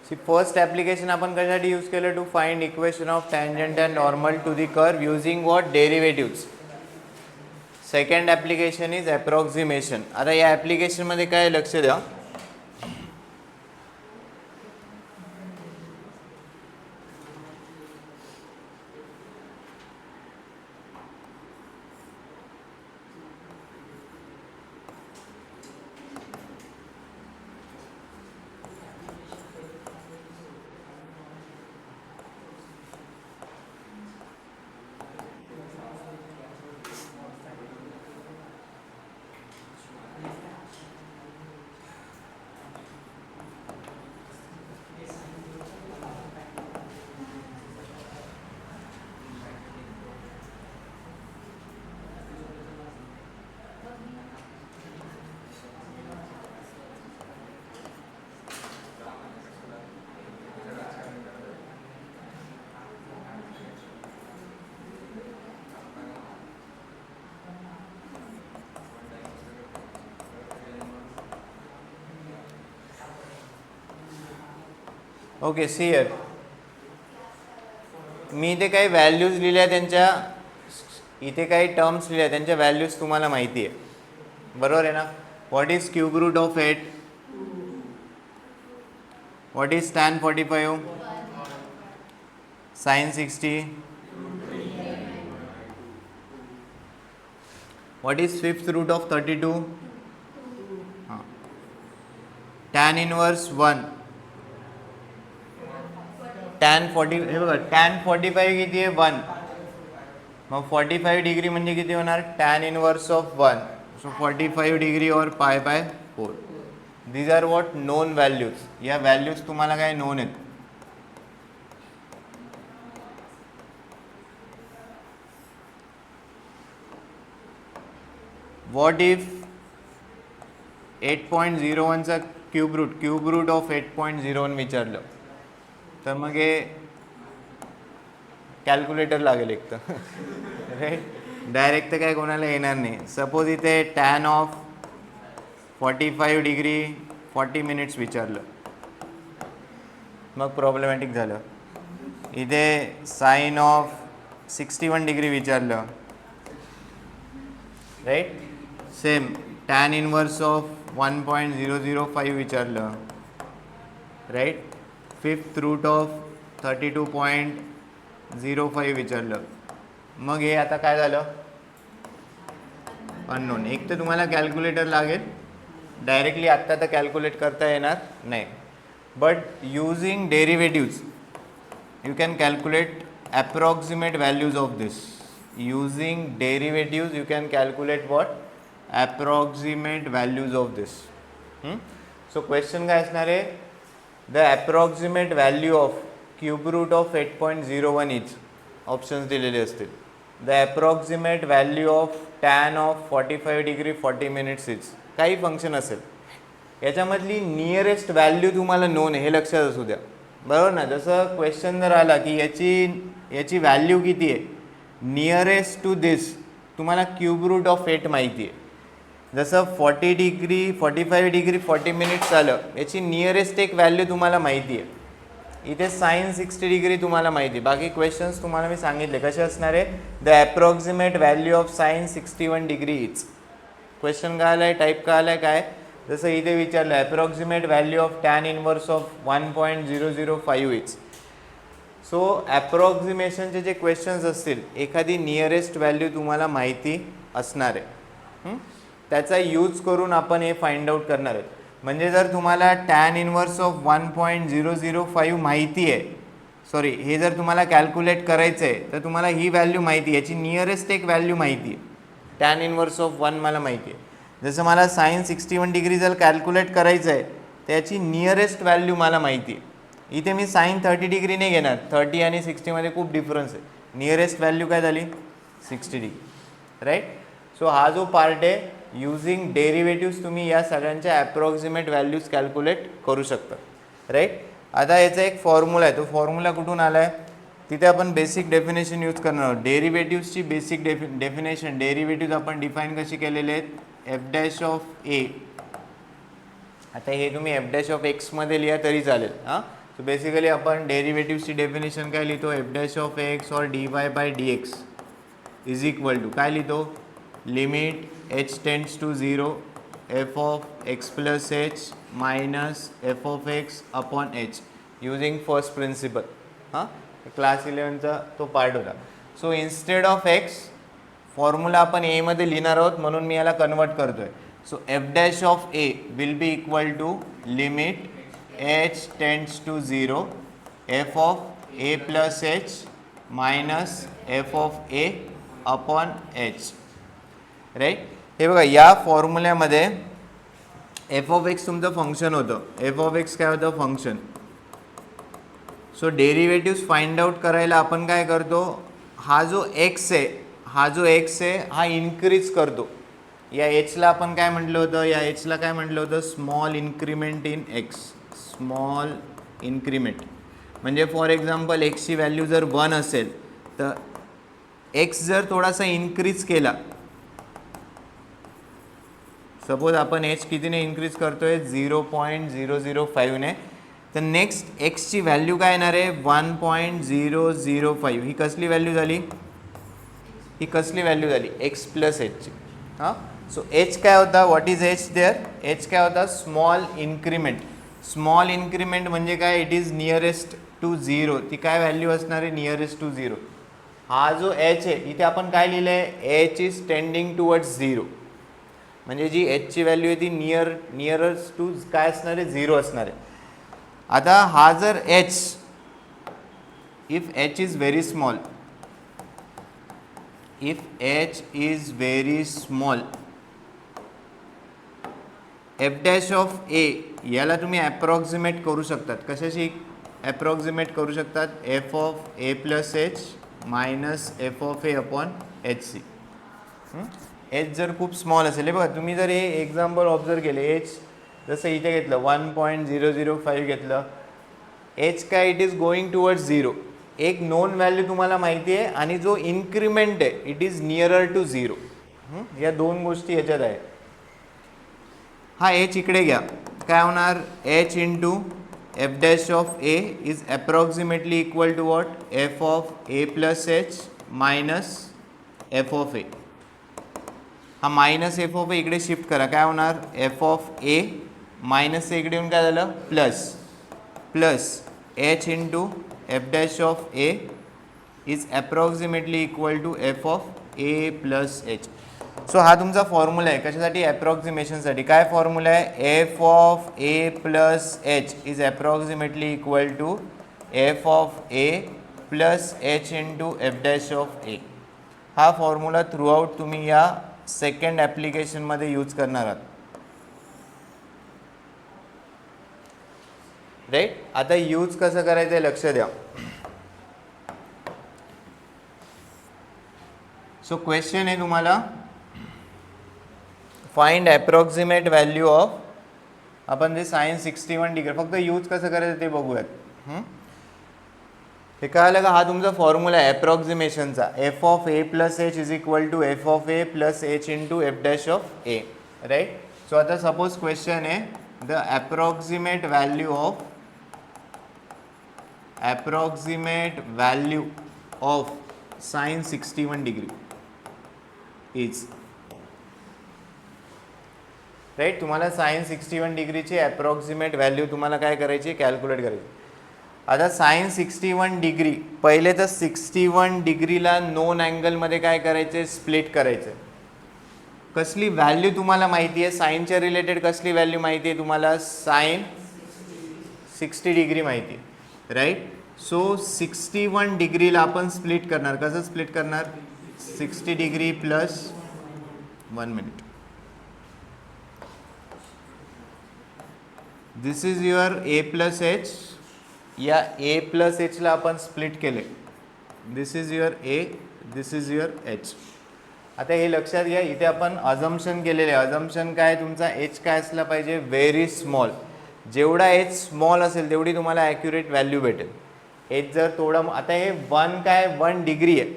See, first application आपण कशासाठी यूज केलं? To find equation of tangent and normal to the curve using what? Derivatives. Second application is approximation. आता या ॲप्लिकेशनमध्ये काय लक्ष द्या, okay. See here, मी इथे काही व्हॅल्यूज लिहिल्या, त्यांच्या इथे काही टर्म्स लिहिल्या, त्यांच्या व्हॅल्यूज तुम्हाला माहिती आहे, बरोबर आहे ना? What is cube root of 8? What is tan 45? sin 60? What is fifth root of 32? tan inverse 1. tan 40, हे बघा tan 45 किती आहे? 1. मग 45 डिग्री म्हणजे किती होणार? tan inverse of 1. So 45 degree और π/4. These are what? Known values. या व्हॅल्यूज तुम्हाला काय नोन आहेत. व्हॉट इफ 8.01 चा क्यूब रूट ऑफ 8.01 विचारलं तर मग हे कॅल्क्युलेटर लागेल एक तर राईट. डायरेक्ट तर काय कोणाला येणार नाही. सपोज इथे tan ऑफ 45 डिग्री 40 मिनिट्स विचारलं, मग प्रॉब्लेमॅटिक झालं. इथे साइन ऑफ 61 डिग्री विचारलं, right. Same tan inverse of 1.005 विचारलं, राईट. फिफ्थ रूट ऑफ 32.05 विचारलं, मग हे आता काय झालं? अननोन. एक तर तुम्हाला कॅल्क्युलेटर लागेल, डायरेक्टली आत्ता तर कॅल्क्युलेट करता येणार नाही, but using derivatives you can calculate approximate values of this. Using derivatives you can calculate what? Approximate values of this. So question काय असणार आहे? The approximate value of cube root of 8.01 each options दिलेले असतील. The approximate value of tan of 45 degree 40 minutes is काही function असेल, याच्यामधली nearest value तुम्हाला known आहे हे लक्षात असू द्या, बरोबर ना. जसं क्वेश्चन जर आला की याची व्हॅल्यू किती आहे, नियरेस्ट टू दिस तुम्हाला क्यूब रूट ऑफ 8 माहिती आहे. जसं 40 डिग्री 45 डिग्री 40 मिनिट्स आलं, याची नियरेस्ट एक व्हॅल्यू तुम्हाला माहिती आहे. इथे साइन 60 डिग्री तुम्हाला माहिती आहे. बाकी क्वेश्चन्स तुम्हाला मी सांगितले कसे असणार आहे. The approximate value of sine 61 degree is. Question काय आला आहे, टाईप काय आला आहे, काय जसं इथे विचारलं approximate value of tan inverse of 1.005 is. So ॲप्रॉक्सिमेशनचे जे क्वेश्चन्स असतील, एखादी नियरेस्ट व्हॅल्यू तुम्हाला माहिती असणार आहे, त्याचा यूज करून आपण हे फाइंड आउट करणार आहेत. म्हणजे जर तुम्हाला टॅन इनवर्स ऑफ 1.005 माहिती आहे, सॉरी हे जर तुम्हाला कॅल्क्युलेट करायचं आहे, तर तुम्हाला ही व्हॅल्यू माहिती आहे, याची नियरेस्ट एक व्हॅल्यू माहिती आहे. टॅन इनवर्स ऑफ 1 मला माहिती आहे. जसं मला साइन 61 डिग्री जर कॅल्क्युलेट करायचं आहे, त्याची नियरेस्ट व्हॅल्यू मला माहिती आहे. इथे मी साइन 30 डिग्री नाही घेणार, 30 आणि 60मध्ये खूप डिफरन्स आहे. नियरेस्ट व्हॅल्यू काय झाली, 60 डिग्री, राईट. सो हा जो पार्ट आहे, युजिंग डेरिव्हेटिव्स तुम्ही या सगळ्यांच्या ॲप्रॉक्सिमेट व्हॅल्यूज कॅल्क्युलेट करू शकता, राईट. आता याचा एक फॉर्म्युला आहे, तो फॉर्म्युला कुठून आला आहे, तिथे आपण बेसिक डेफिनेशन यूज करणार आहोत. डेरिव्हेटिव्सची बेसिक डेफिनेशन, डेरिव्हेटिव्ज आपण डिफाईन कशी केलेले आहेत, एफ डॅश ऑफ ए. आता हे तुम्ही एफ डॅश ऑफ एक्समध्ये लिहा तरी चालेल. हां, सो बेसिकली आपण डेरिव्हेटिव्सची डेफिनेशन काय लिहितो, f dash of x or d y by d x is equal to काय लिहितो, limit h tends to 0 f of x plus h minus f of x upon h using first principle. हां, class 11चा तो part होता. So instead of x formula आपण a मध्ये लिहिणार आहोत, म्हणून मी याला कन्वर्ट करतो आहे. So f dash of a will be equal to limit h tends to 0 f of a plus h minus f of a upon h, right. हे बघा, या फॉर्म्युल्यामध्ये एफ ऑफ एक्स तुमचं फंक्शन होतं. एफ ऑफ एक्स काय होतं, function. So derivatives find out करायला आपण काय करतो, हा जो एक्स आहे हा इन्क्रीज करतो. या एचला आपण काय म्हटलं होतं, या एचला काय म्हटलं होतं, small increment in x. Small increment म्हणजे फॉर एक्झाम्पल एक्सची व्हॅल्यू जर 1 असेल, तर एक्स जर थोडासा इन्क्रीज केला, सपोज आपण एच कितीने इन्क्रीज करतोय, 0.005 ने, तर नेक्स्ट एक्सची व्हॅल्यू काय येणार आहे, 1.005. ही कसली व्हॅल्यू झाली, ही कसली व्हॅल्यू झाली, एक्स प्लस एचची. हां, सो एच काय होता, what is h there, h काय होता, स्मॉल इन्क्रीमेंट. स्मॉल इन्क्रीमेंट म्हणजे काय, इट इज नियरेस्ट टू 0. ती काय व्हॅल्यू असणार आहे, नियरेस्ट टू 0. हा जो एच आहे, इथे आपण काय लिहिलं आहे, एच इज टेंडिंग टुवर्ड्स 0. म्हणजे जी एचची व्हॅल्यू आहे ती नियरस्ट टू काय असणार आहे, 0 असणार आहे. आता हा जर H, if H is very small, if H is very small, F dash of A याला तुम्ही ॲप्रॉक्सिमेट करू शकतात. कशाशी ॲप्रॉक्सिमेट करू शकतात, F of A plus H minus F of A upon H see. H जर खूप स्मॉल असेल, हे बघा तुम्ही जर हे एक्झाम्पल ऑब्झर्व केले, एच जसं इथे घेतलं 1.005 घेतलं, एच काय, इट इज गोईंग टुवर्ड्स 0. एक नोन व्हॅल्यू तुम्हाला माहिती आहे, आणि जो इन्क्रीमेंट आहे इट इज नियरर टू 0. या दोन गोष्टी याच्यात आहे. हा एच इकडे घ्या, काय होणार, H into F dash of A is approximately equal to what, F of A plus H minus F of A. हा मायनस एफ ऑफ ए इकडे शिफ्ट करा, काय होणार, एफ ऑफ ए मायनस इकडे येऊन काय झालं, plus H into F dash of A is approximately equal to F of A plus H. So हा तुमचा फॉर्म्युला आहे कशासाठी, ॲप्रॉक्सिमेशनसाठी. काय फॉर्म्युला आहे, F of A plus H is approximately equal to F of A plus H into F dash of A. हा formula throughout तुम्ही या सेकंड ॲप्लिकेशनमध्ये यूज करणार आहात. राईट. आता यूज कसं करायचं आहे लक्ष द्या. सो क्वेश्चन आहे तुम्हाला फाइंड अप्रॉक्सिमेट व्हॅल्यू ऑफ, आपण जे sin 61 डिग्री, फक्त यूज कसं करायचं ते बघूयात. हे कळालं का? हा तुमचा फॉर्म्युला आहे अप्रॉक्सिमेशनचा. F of A plus H is equal to F of A plus H into F dash of A, right. So आता सपोज क्वेश्चन आहे the approximate value of sin 61 degree is, right. तुम्हाला sin 61 डिग्रीची approximate value तुम्हाला काय करायची, calculate करायची. आता sin 61 degree, पहिले तर 61 डिग्रीला नोन अँगलमध्ये काय करायचे, स्प्लिट करायचं. कसली व्हॅल्यू तुम्हाला माहिती आहे साईनच्या रिलेटेड, कसली व्हॅल्यू माहिती आहे तुम्हाला, sin 60 डिग्री माहिती आहे, राईट. सो 61 डिग्रीला आपण स्प्लिट करणार. कसं स्प्लिट करणार, 60 degree plus 1 minute. This is your A plus H. या ए प्लस एचला आपण स्प्लिट केले. This is your A, this is your H. आता हे लक्षात घ्या, इथे आपण अजम्पशन केलेले आहे. अजम्पशन काय, तुमचा एच काय असला पाहिजे, व्हेरी स्मॉल. जेवढा एच स्मॉल असेल तेवढी तुम्हाला ॲक्युरेट व्हॅल्यू भेटेल. एच जर थोडं, आता हे 1 काय, 1 डिग्री आहे,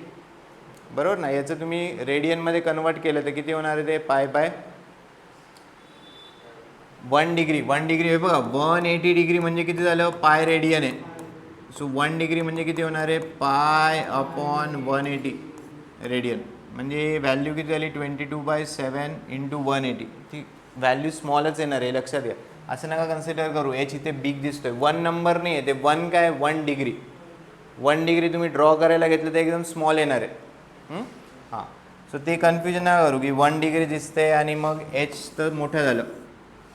बरोबर ना. याचं तुम्ही रेडियनमध्ये कन्वर्ट केलं तर किती होणार आहे ते, पाय 1 डिग्री. 1 डिग्री हे बघा, 180 डिग्री म्हणजे किती झालं, पाय रेडियन आहे. सो 1 डिग्री म्हणजे किती होणार आहे, पाय अपॉन 180 रेडियन. म्हणजे व्हॅल्यू किती झाली, 22/7 इंटू 180. ती व्हॅल्यू स्मॉलच येणार आहे, लक्षात घ्या. असं नका कन्सिडर करू एच इथे बिग दिसतोय. 1 नंबर नाही आहे ते, 1 काय, 1 डिग्री. 1 डिग्री तुम्ही ड्रॉ करायला घेतलं तर एकदम स्मॉल येणार आहे. हां, सो ते कन्फ्युजन नका करू की 1 डिग्री दिसते आणि मग एच तर मोठं झालं,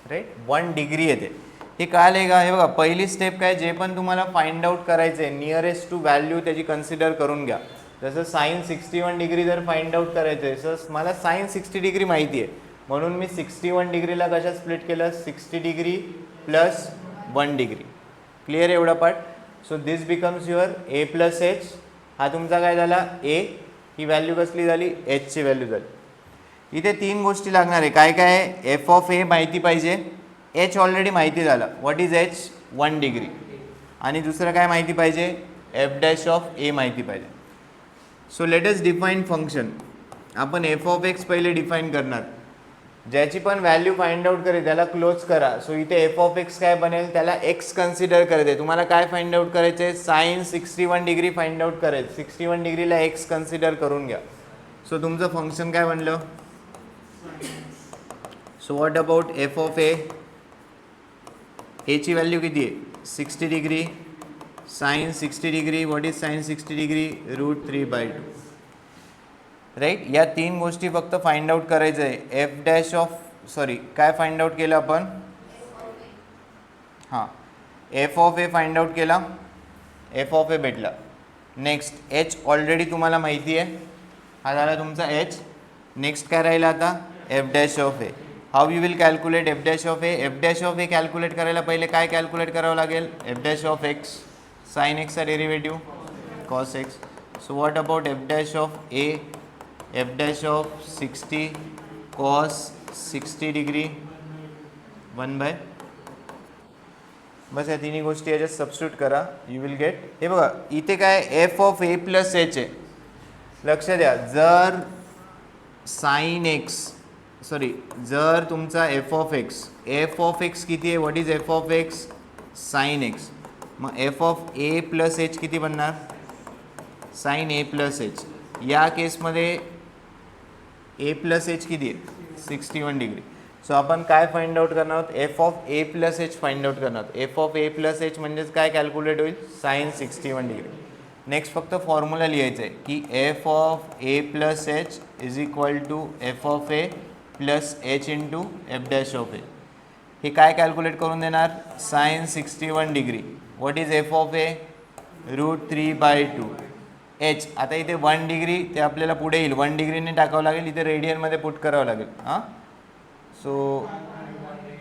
राईट. 1 डिग्री येते, हे कळालं का. हे बघा, पहिली स्टेप काय, जे पण तुम्हाला फाइंड आउट करायचं आहे नियरेस्ट टू व्हॅल्यू त्याची कन्सिडर करून घ्या. जसं sin 61 डिग्री जर फाइंड आउट करायचं आहे, सर मला sin 60 डिग्री माहिती आहे म्हणून मी 61 डिग्रीला कशा स्प्लिट केलं, 60 डिग्री प्लस 1 डिग्री. क्लिअर एवढा part. So this becomes your A plus H. हा तुमचा काय झाला, ए. ही व्हॅल्यू कसली झाली, एचची व्हॅल्यू झाली. इथे 3 गोष्टी लागणार आहे. काय काय आहे, एफ ऑफ ए माहिती पाहिजे, एच ऑलरेडी माहिती झालं, व्हॉट इज एच, 1 डिग्री. आणि दुसरं काय माहिती पाहिजे, एफ डॅश ऑफ ए माहिती पाहिजे. सो लेट अस डिफाईन फंक्शन. आपण एफ ऑफ एक्स पहिले डिफाईन करणार. ज्याची पण व्हॅल्यू फाइंड आउट करेल त्याला क्लोज करा. सो इथे एफ ऑफ एक्स काय बनेल, त्याला एक्स कन्सिडर करते. तुम्हाला काय फाइंड आउट करायचं आहे, sin 61 डिग्री फाइंड आउट करायचं. 61 डिग्रीला एक्स कन्सिडर करून घ्या. सो तुमचं फंक्शन काय बनलं. So what about F of A, एची व्हॅल्यू किती आहे, 60 degree. sin 60 degree, what is sin 60 degree, √3/2, right. या 3 गोष्टी फक्त फाइंड आउट करायचं आहे. एफ डॅश ऑफ, सॉरी काय फाइंड आउट केलं आपण, हां, F of A find out केला, एफ ऑफ ए भेटला. नेक्स्ट एच ऑलरेडी तुम्हाला माहिती आहे, हा झाला तुमचा एच. नेक्स्ट काय राहिला आता, F dash of A. How you will calculate F dash of A. F dash of A calculate करायला पहिले काय कॅल्क्युलेट करावं लागेल, F dash of X. Sine एक्सचा derivative cos X. So what about F dash of A, F dash of 60 cos 60 degree 1/, बस या तिन्ही गोष्टी याच्यात सबस्टिट्यूट करा, यू विल गेट. हे बघा इथे काय, F of A plus H आहे. लक्ष द्या, जर साइन एक्स, सॉरी जर तुमचा एफ ऑफ एक्स किती आहे, what is F of X, sine X. मग F of A plus H किती बनणार, साइन ए प्लस एच. या केसमध्ये ए प्लस एच किती आहे, 61 डिग्री. सो आपण काय फाइंड आउट करणार आहोत, F of A plus H find out करणार आहोत. F of A plus H म्हणजेच काय कॅल्क्युलेट होईल, sin 61 डिग्री. नेक्स्ट फक्त फॉर्म्युला लिहायचं आहे की F of A plus H is equal to F of A plus H into F dash of A. हे काय कॅल्क्युलेट करून देणार, sin 61 degree. What is F of A, √3/2 H. आता इथे 1 डिग्री ते आपल्याला पुढे येईल, 1 डिग्रीने टाकावं लागेल, इथे रेडियनमध्ये पुट करावं लागेल. हां, सो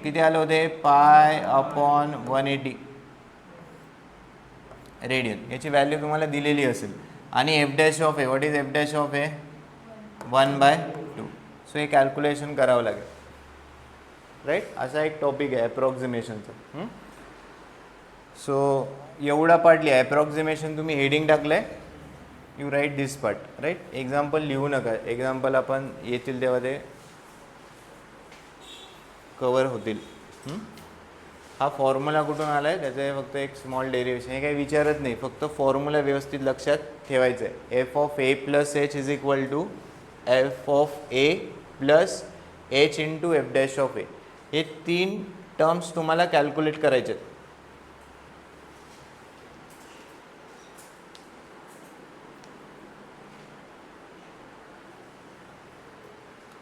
किती आलं होते, पाय अपॉन 180. रेडियन, याची व्हॅल्यू तुम्हाला दिलेली असेल. आणि F dash of A, what is F dash of A? 1/2. So हे कॅल्क्युलेशन करावं लागेल, राईट. असा एक टॉपिक आहे ॲप्रॉक्झिमेशनचा. सो एवढा पार्ट लिहा. ॲप्रॉक्झिमेशन तुम्ही हेडिंग टाकलं आहे, you write this part, right. Example लिहू नका, एक्झाम्पल आपण येतील तेव्हा ते कवर होतील. हा फॉर्म्युला कुठून आला आहे त्याचं फक्त एक स्मॉल डेरिवेशन, हे काही विचारत नाही, फक्त फॉर्म्युला व्यवस्थित लक्षात ठेवायचं आहे. F of A plus H is equal to F of A plus H into F dash of A. हे 3 टर्म्स तुम्हाला कॅल्क्युलेट करायचे आहेत.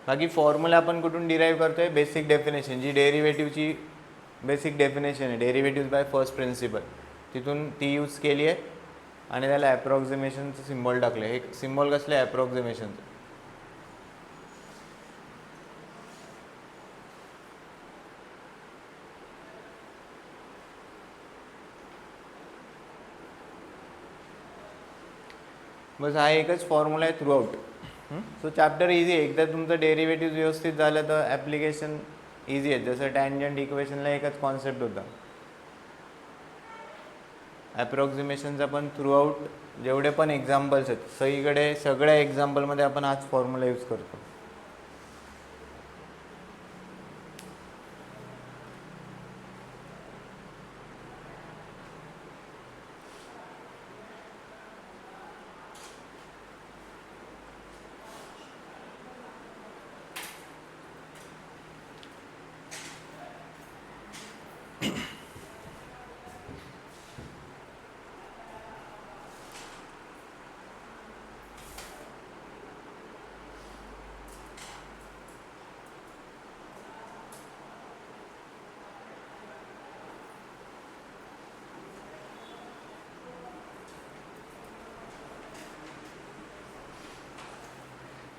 बाकी फॉर्म्युला आपण कुठून डिराईव्ह करतोय? बेसिक डेफिनेशन, जी डेरिव्हेटिव्हची बेसिक डेफिनेशन आहे, डेरिव्हेटिव्ह बाय फर्स्ट प्रिन्सिपल, तिथून ती यूज केली आहे आणि त्याला ॲप्रॉक्झिमेशनचं सिम्बॉल टाकलं. हे सिम्बॉल कसलं आहे ॲप्रॉक्झिमेशनचं? बस हा एकच फॉर्म्युला आहे through out. So chapter easy आहे. एकदा तुमचं डेरिव्हेटिव्ह व्यवस्थित झालं तर ॲप्लिकेशन इझी आहे. जसं टॅन्जंट इक्वेशनला एकच कॉन्सेप्ट होता. ॲप्रॉक्झिमेशनचा पण थ्रू आउट जेवढे पण एक्झाम्पल्स आहेत सगळीकडे, सगळ्या एक्झाम्पलमध्ये आपण हाच फॉर्म्युला यूज करतो.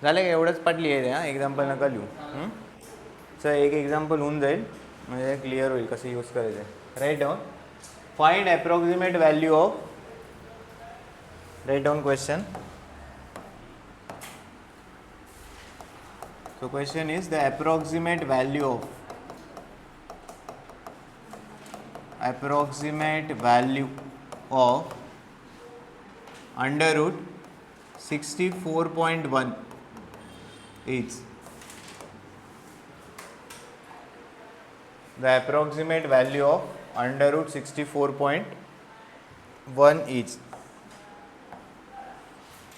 झालं का? एवढंच पाठ लिहायचं आहे, एक्झाम्पल नका लिहू. सर एक एक्झाम्पल होऊन जाईल म्हणजे क्लिअर होईल कसं यूज करायचं आहे. Write down, find approximate value of, write down question. So question is the approximate value of under root 64.1 is the approximate value of under root 64.1 is,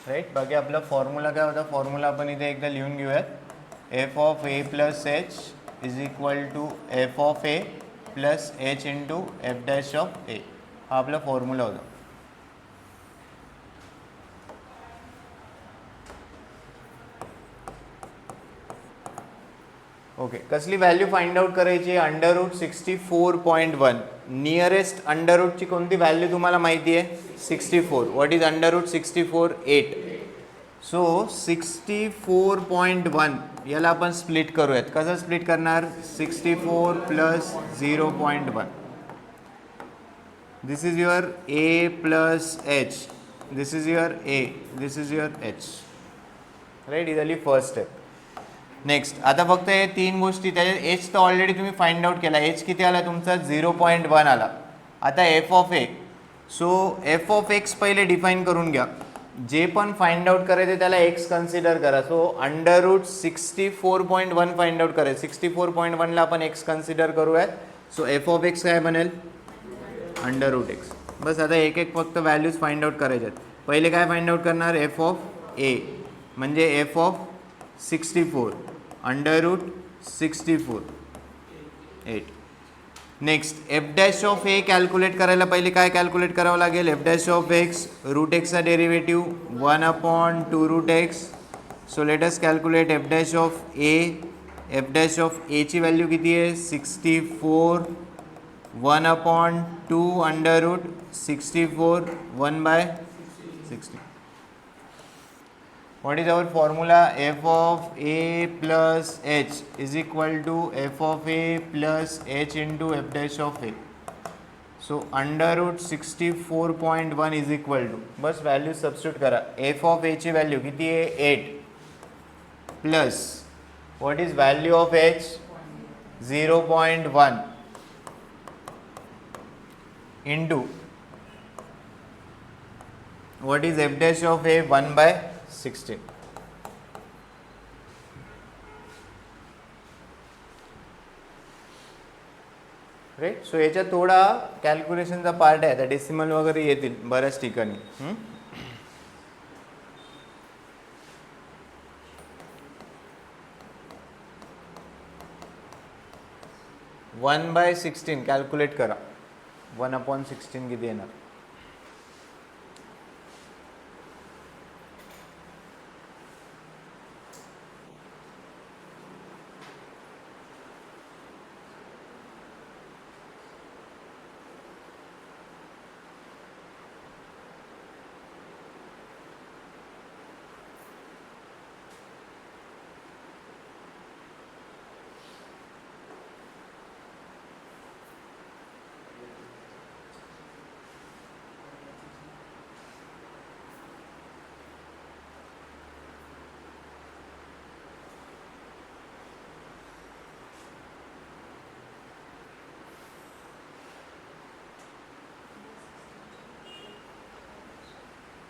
right. बाकी आपला फॉर्म्युला काय होता? फॉर्म्युला आपण इथे एकदा लिहून घेऊयात. F of A plus H is equal to F of A plus H into F dash of A, हा आपला फॉर्म्युला होता. ओके, कसली व्हॅल्यू फाइंड आउट करायची? Under root 64.1. नियरेस्ट अंडर रूटची कोणती व्हॅल्यू तुम्हाला माहिती आहे? 64. What is under root 64? 8. So 64.1 याला आपण स्प्लिट करूयात. कसं स्प्लिट करणार? 64 plus 0.1. This is your A plus H, this is your A, this is your H, right. ही झाली फर्स्ट स्टेप. नेक्स्ट, आता फक्त हे 3 गोष्टी. त्याच्यात एच तर ऑलरेडी तुम्ही फाइंड आउट केला. एच किती आला तुमचा? 0.1 आला. आता f of a, so F of x पहिले डिफाईन करून घ्या. जे पण फाइंड आउट करायचे त्याला एक्स कन्सिडर करा. So under root 64.1 find out करायचं. 64.1ला आपण एक्स कन्सिडर करूयात. सो एफ ऑफ एक्स काय बनेल? Under root x. बस आता एक एक फक्त व्हॅल्यूज फाइंड आउट करायच्यात. पहिले काय फाइंड आउट करणार? एफ ऑफ ए म्हणजे F of 64 under root 64 8. Next, F dash of A calculate करायला पहिले काय कॅल्क्युलेट करावं लागेल? F dash of X, root एक्सचा derivative 1/2 root X. So let us calculate F dash of A. F dash of एची value किती आहे? 64. 1/2 under root 64 1/60. What is our formula? F of a plus h is equal to f of a plus h into f dash of a. So under root 64.1 is equal to, बस value substitute करा. F of एची value किती आहे 8 plus what is value of h 0.1 into what is f dash of a 1/16. Right. So याच्यात थोडा कॅल्क्युलेशनचा part आहे, त्या decimal वगैरे येतील बऱ्याच ठिकाणी. 1/16 कॅल्क्युलेट करा. 1/16 किती येणार.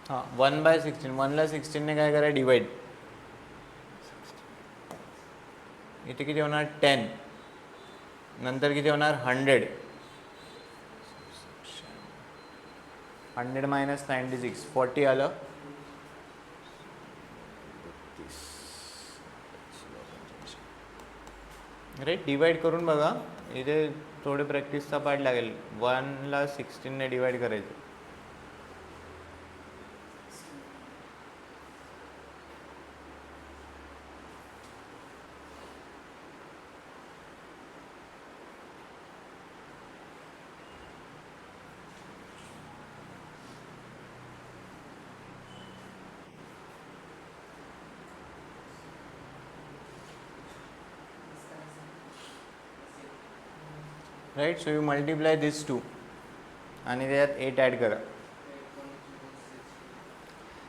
हां 1/16, 1ला 16ने काय करा डिवाइड. इथे किती होणार 10, नंतर किती होणार 100. 100 मायनस 96 40 आलं. राईट. डिवाइड करून बघा, इथे थोडे प्रॅक्टिसचा पार्ट लागेल. 1ला 16ने डिवाइड करायचं. Right. So you multiply this to आणि त्याच्यात 8 ॲड करा.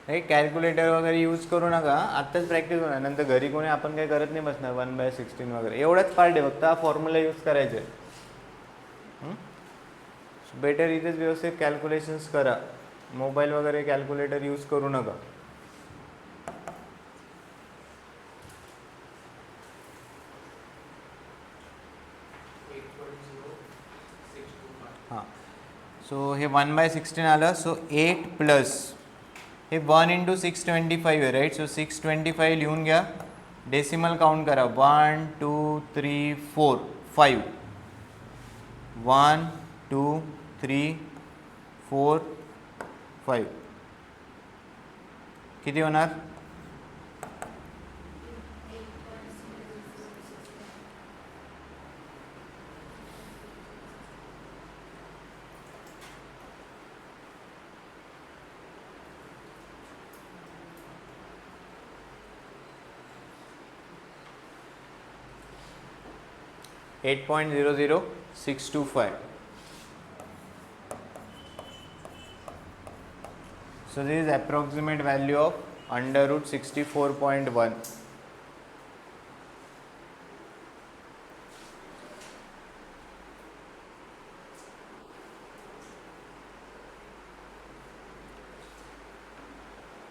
राईट. कॅल्क्युलेटर वगैरे यूज करू नका, आत्ताच प्रॅक्टिस होणार, नंतर घरी कोणी आपण काही करत नाही बसणार 1/16 वगैरे. एवढाच पार्ट आहे फक्त, हा फॉर्म्युला यूज करायचा आहे. बेटर इथेच व्यवस्थित कॅल्क्युलेशन्स करा, मोबाईल वगैरे कॅल्क्युलेटर यूज करू नका. हां. सो हे 1/16 आलं. सो 8 प्लस हे 1 इंटू 625 आहे. राईट. सो 625 लिहून घ्या. डेसिमल काउंट करा. 1 2 3 4 5. 1 2 3 4 5 किती होणार. 8.00625. So this is approximate value of under root 64.1.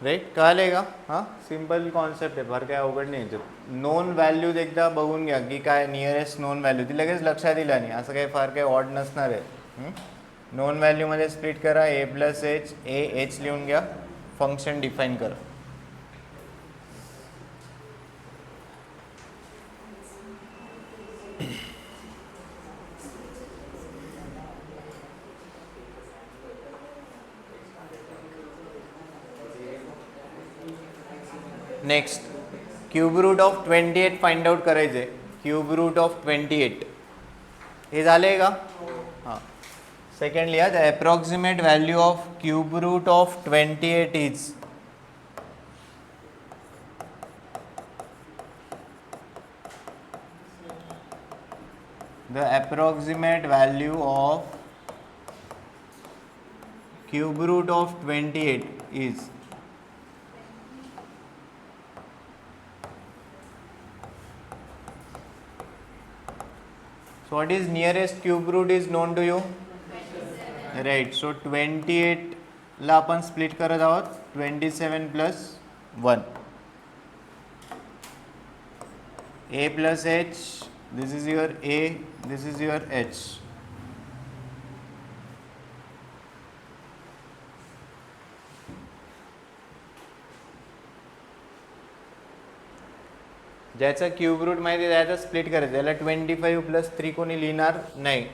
Right. कळालेगा. हां सिम्पल कॉन्सेप्ट आहे, फार काय अवघड नाही याच्यात. नोन व्हॅल्यूज एकदा बघून घ्या की काय नियरेस्ट नोन व्हॅल्यू, ती लगेच लक्षात येईल आणि असं काही फार काही ऑड नसणार आहे. नोन व्हॅल्यूमध्ये स्प्लिट करा. A plus h, a h लिहून घ्या. फंक्शन डिफाईन करा. Next cube root of 28 find out करायचे. क्यूब रूट ऑफ 28 हे झाले का. हां. सेकंड लिहा. The approximate value of cube root of 28 is the approximate value of cube root of 28 is so what is nearest cube root is known to you, right? So 28 ला आपण split करत आहोत 27 plus 1 a plus h, this is your a, this is your h. ज्याचा cube route माहिती आहे त्याचा split करायचं, याला 25 plus 3 कोणी लिहिणार नाही.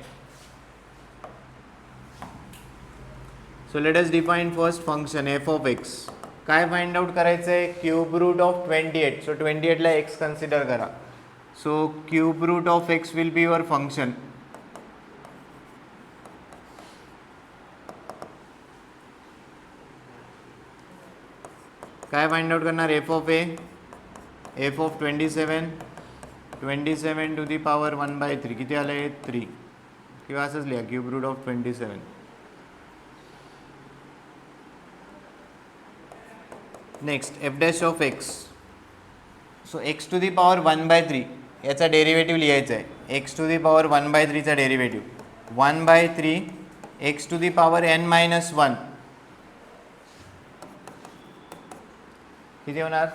So let us define first function f of x. काय फाइंड आउट करायचं आहे, क्यूब रूट ऑफ 28. सो 28 ला एक्स कन्सिडर करा. So cube root of x will be your function. काय फाइंड आउट करणार, F of A, f of 27 to the power 1/3 किती आलं आहे 3 किंवा असंच लिहा cube root of 27. Next F dash of x. So x to the power 1/3 याचा derivative लिहायचा आहे. एक्स टू दी पॉवर 1/3 चा derivative 1/3 x to the power n-1 किती होणार,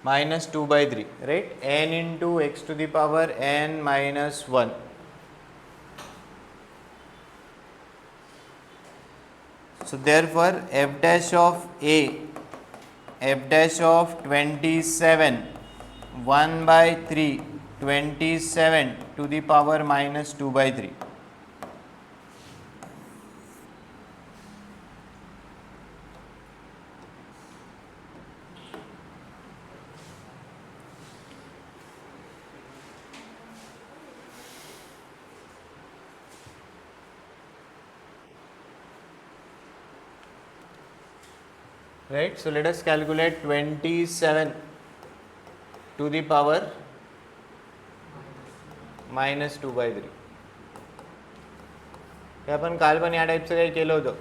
-2/3, right? n into x to the power n-1. So therefore f dash of a, f dash of 27 1/3 27 to the power -2/3. Right, so let us calculate 27 to the power -2/3. हे आपण काल पण या टाईपचं काही केलं होतं.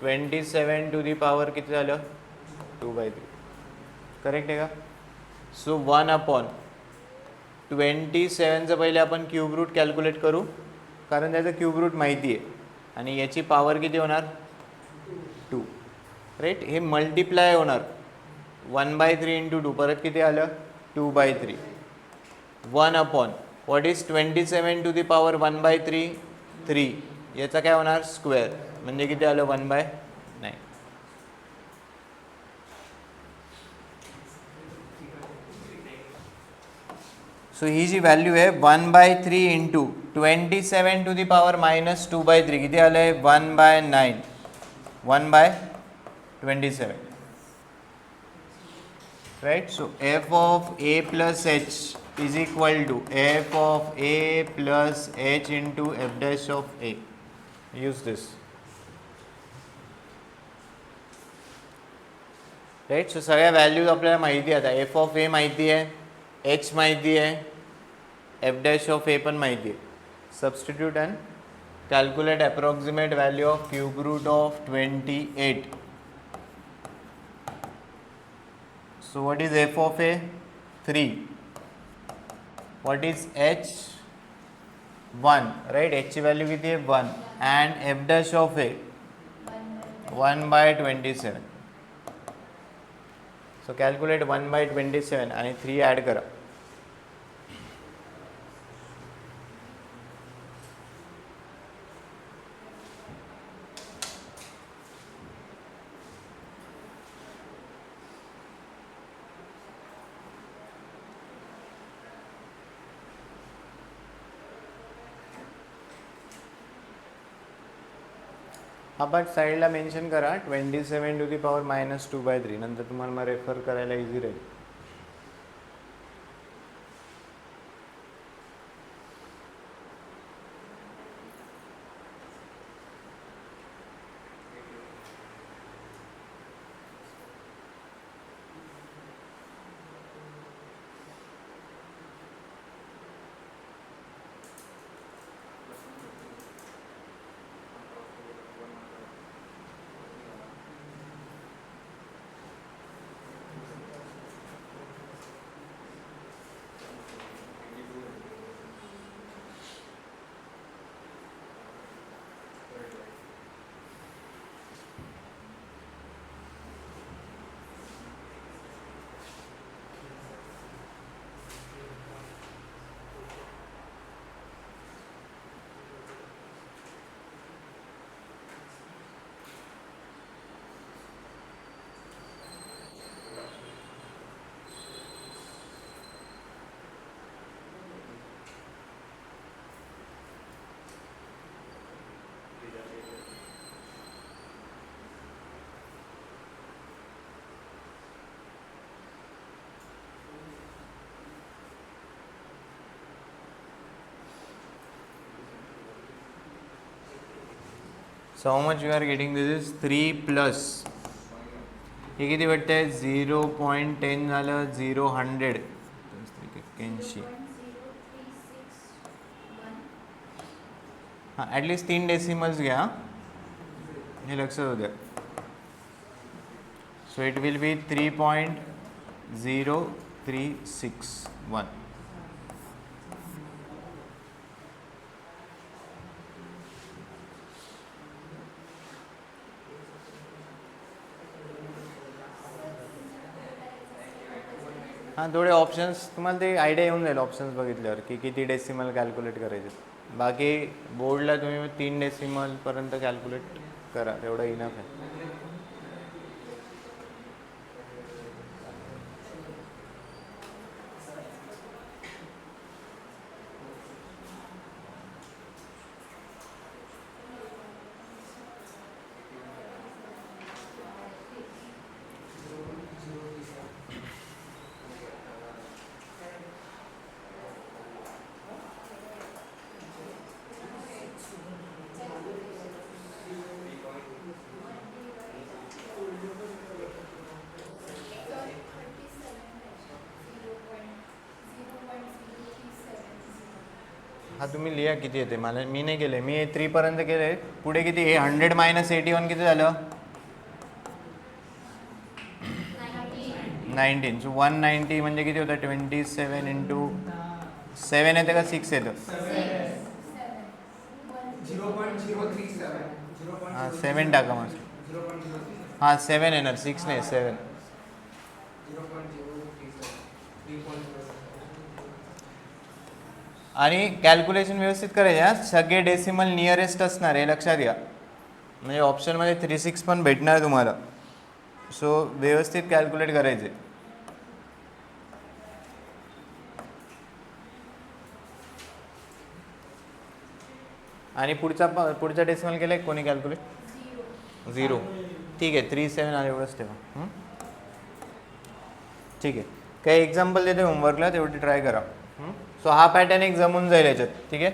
27 टू दी पॉवर किती झालं 2/3, करेक्ट आहे का? सो 1/27चं पहिले आपण क्यूब रूट कॅल्क्युलेट करू, कारण त्याचं क्यूब रूट माहिती आहे आणि याची पॉवर किती होणार 2, राईट. हे मल्टिप्लाय होणार 1/3 इंटू 2, परत किती आलं 2/3. 1/, what is 27 to the power 1/3 3, याचा काय होणार स्क्वेअर, म्हणजे किती आलं 1/9. सो ही जी व्हॅल्यू आहे 1/3 इंटू 27 टू दी पॉवर -2/3 किती आलं आहे 1/9, 1/27, right? So f of a plus h is equal to f of a plus h into f dash of a. Use this, right? So सगळ्या values आपल्याला माहिती आहे. आता f of a माहिती आहे, h माहिती आहे, f dash of a पण माहिती आहे. Substitute and calculate approximate value of cube root of 28. So what is f of a 3, what is h 1, right? h ची व्हॅल्यू किती आहे 1 and f dash of a 1/27. So calculate 1/27 आणि 3 add करा. आपण साईडला मेन्शन करा 27 टू दी पॉवर -2/3, नंतर तुम्हाला मग रेफर करायला इझी राहील. So how much you are getting this is 3 plus हे किती भेटते 0.10 झालं 0 100 हां ॲटलिस्ट 3 डेसिमल्स घ्या हे लक्षात होऊ द्या. सो इट विल बी 3.0361. हां थोडे ऑप्शन्स तुम्हाला ते आयडिया येऊन जाईल ऑप्शन्स बघितल्यावर की किती डेसिमल कॅल्क्युलेट करायचे. बाकी बोर्डला तुम्ही 3 डेसिमलपर्यंत कॅल्क्युलेट करा तेवढं इनफ आहे. हां तुम्ही लिहा किती येते मला मी नाही केले मी 3 पर्यंत केले. पुढे किती 100 मायनस 81 किती झालं 19. सो 190 म्हणजे किती होतं 27 इंटू 7 येतं का 6 येतं. हां 7 टाका मग. हां 7 येणार 6 नाही 7. आणि कॅल्क्युलेशन व्यवस्थित करायचे हां सगळे डेसिमल नियरेस्ट असणार हे लक्षात घ्या. म्हणजे ऑप्शनमध्ये 36 पण भेटणार तुम्हाला. सो व्यवस्थित कॅल्क्युलेट करायचे. आणि पुढचा डेसिमल केलं कोणी कॅल्क्युलेट 0. ठीक आहे 37 आलं एवढंच ठेवा. ठीक आहे काही एक्झाम्पल देते होमवर्कला तेवढी ट्राय करा. सो हा पॅटर्न एक जमून जाईल याच्यात. ठीक आहे.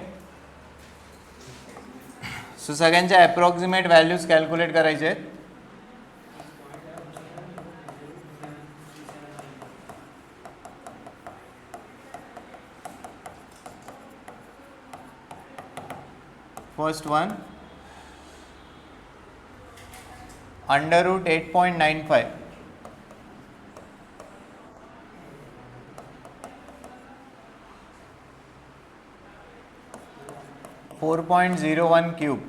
सो सगळ्यांच्या अप्रॉक्सिमेट व्हॅल्यूज कॅल्क्युलेट करायचे आहेत. First one under root 8.95 4.01 cube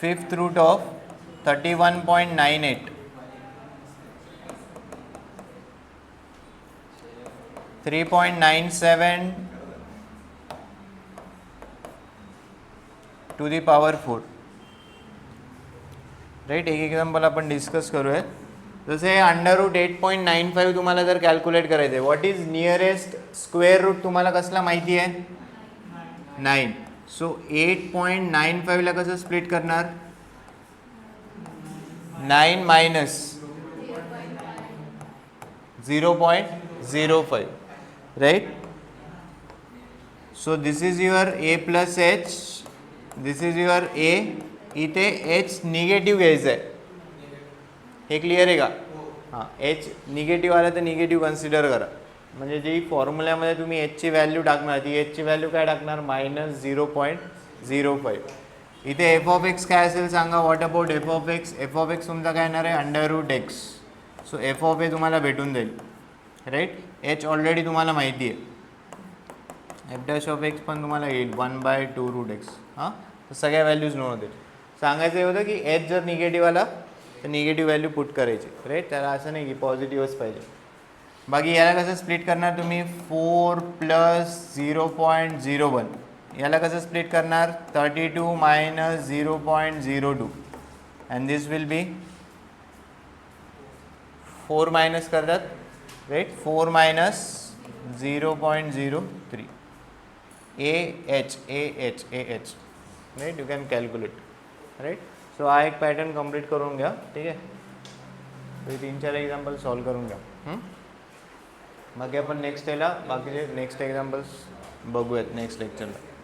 fifth root of 31.98 3.97 to the power 4. Right एक एक्झाम्पल आपण डिस्कस करूयात. जसे अंडर रूट 8.95 तुम्हाला जर कॅल्क्युलेट करायचं आहे what is nearest square root तुम्हाला कसला माहिती आहे 9. सो 8.95 ला कसं स्प्लिट करणार 9 minus 0.05 right. So this is your A plus H this is your A. इथे एच निगेटिव्ह घ्यायचं आहे हे क्लिअर आहे का. हां एच निगेटिव्ह आलं तर निगेटिव्ह कन्सिडर करा. म्हणजे जी फॉर्म्युल्यामध्ये तुम्ही एचची व्हॅल्यू टाकणार ती एचची व्हॅल्यू काय टाकणार -0.05. इथे एफ ऑफ एक्स काय असेल सांगा. What about F of X. F of X तुमचा काय येणार आहे under root X. So F of A तुम्हाला भेटून जाईल राईट. एच ऑलरेडी तुम्हाला माहिती आहे. एफ डॅश ऑफ एक्स पण तुम्हाला येईल 1/2 रूट एक्स. हां तर सगळ्या व्हॅल्यूज नोट होतील. सांगायचं होतं की एच जर निगेटिव्ह आला तर निगेटिव्ह व्हॅल्यू पुट करायची राईट. त्याला असं नाही की पॉझिटिव्हच पाहिजे. बाकी याला कसं स्प्लिट करणार तुम्ही 4 प्लस 0.01 याला कसं स्प्लिट करणार 32 minus 0.02 and this will be 4 minus करतात right. 4 minus 0.03 AH right. You can calculate right. So हा एक पॅटर्न कम्प्लीट करून घ्या. ठीक आहे. 3-4 एक्झाम्पल सॉल्व करून घ्या. बाकी आपण नेक्स्ट याला बाकीचे नेक्स्ट एक्झाम्पल्स बघूयात नेक्स्ट लेक्चरला.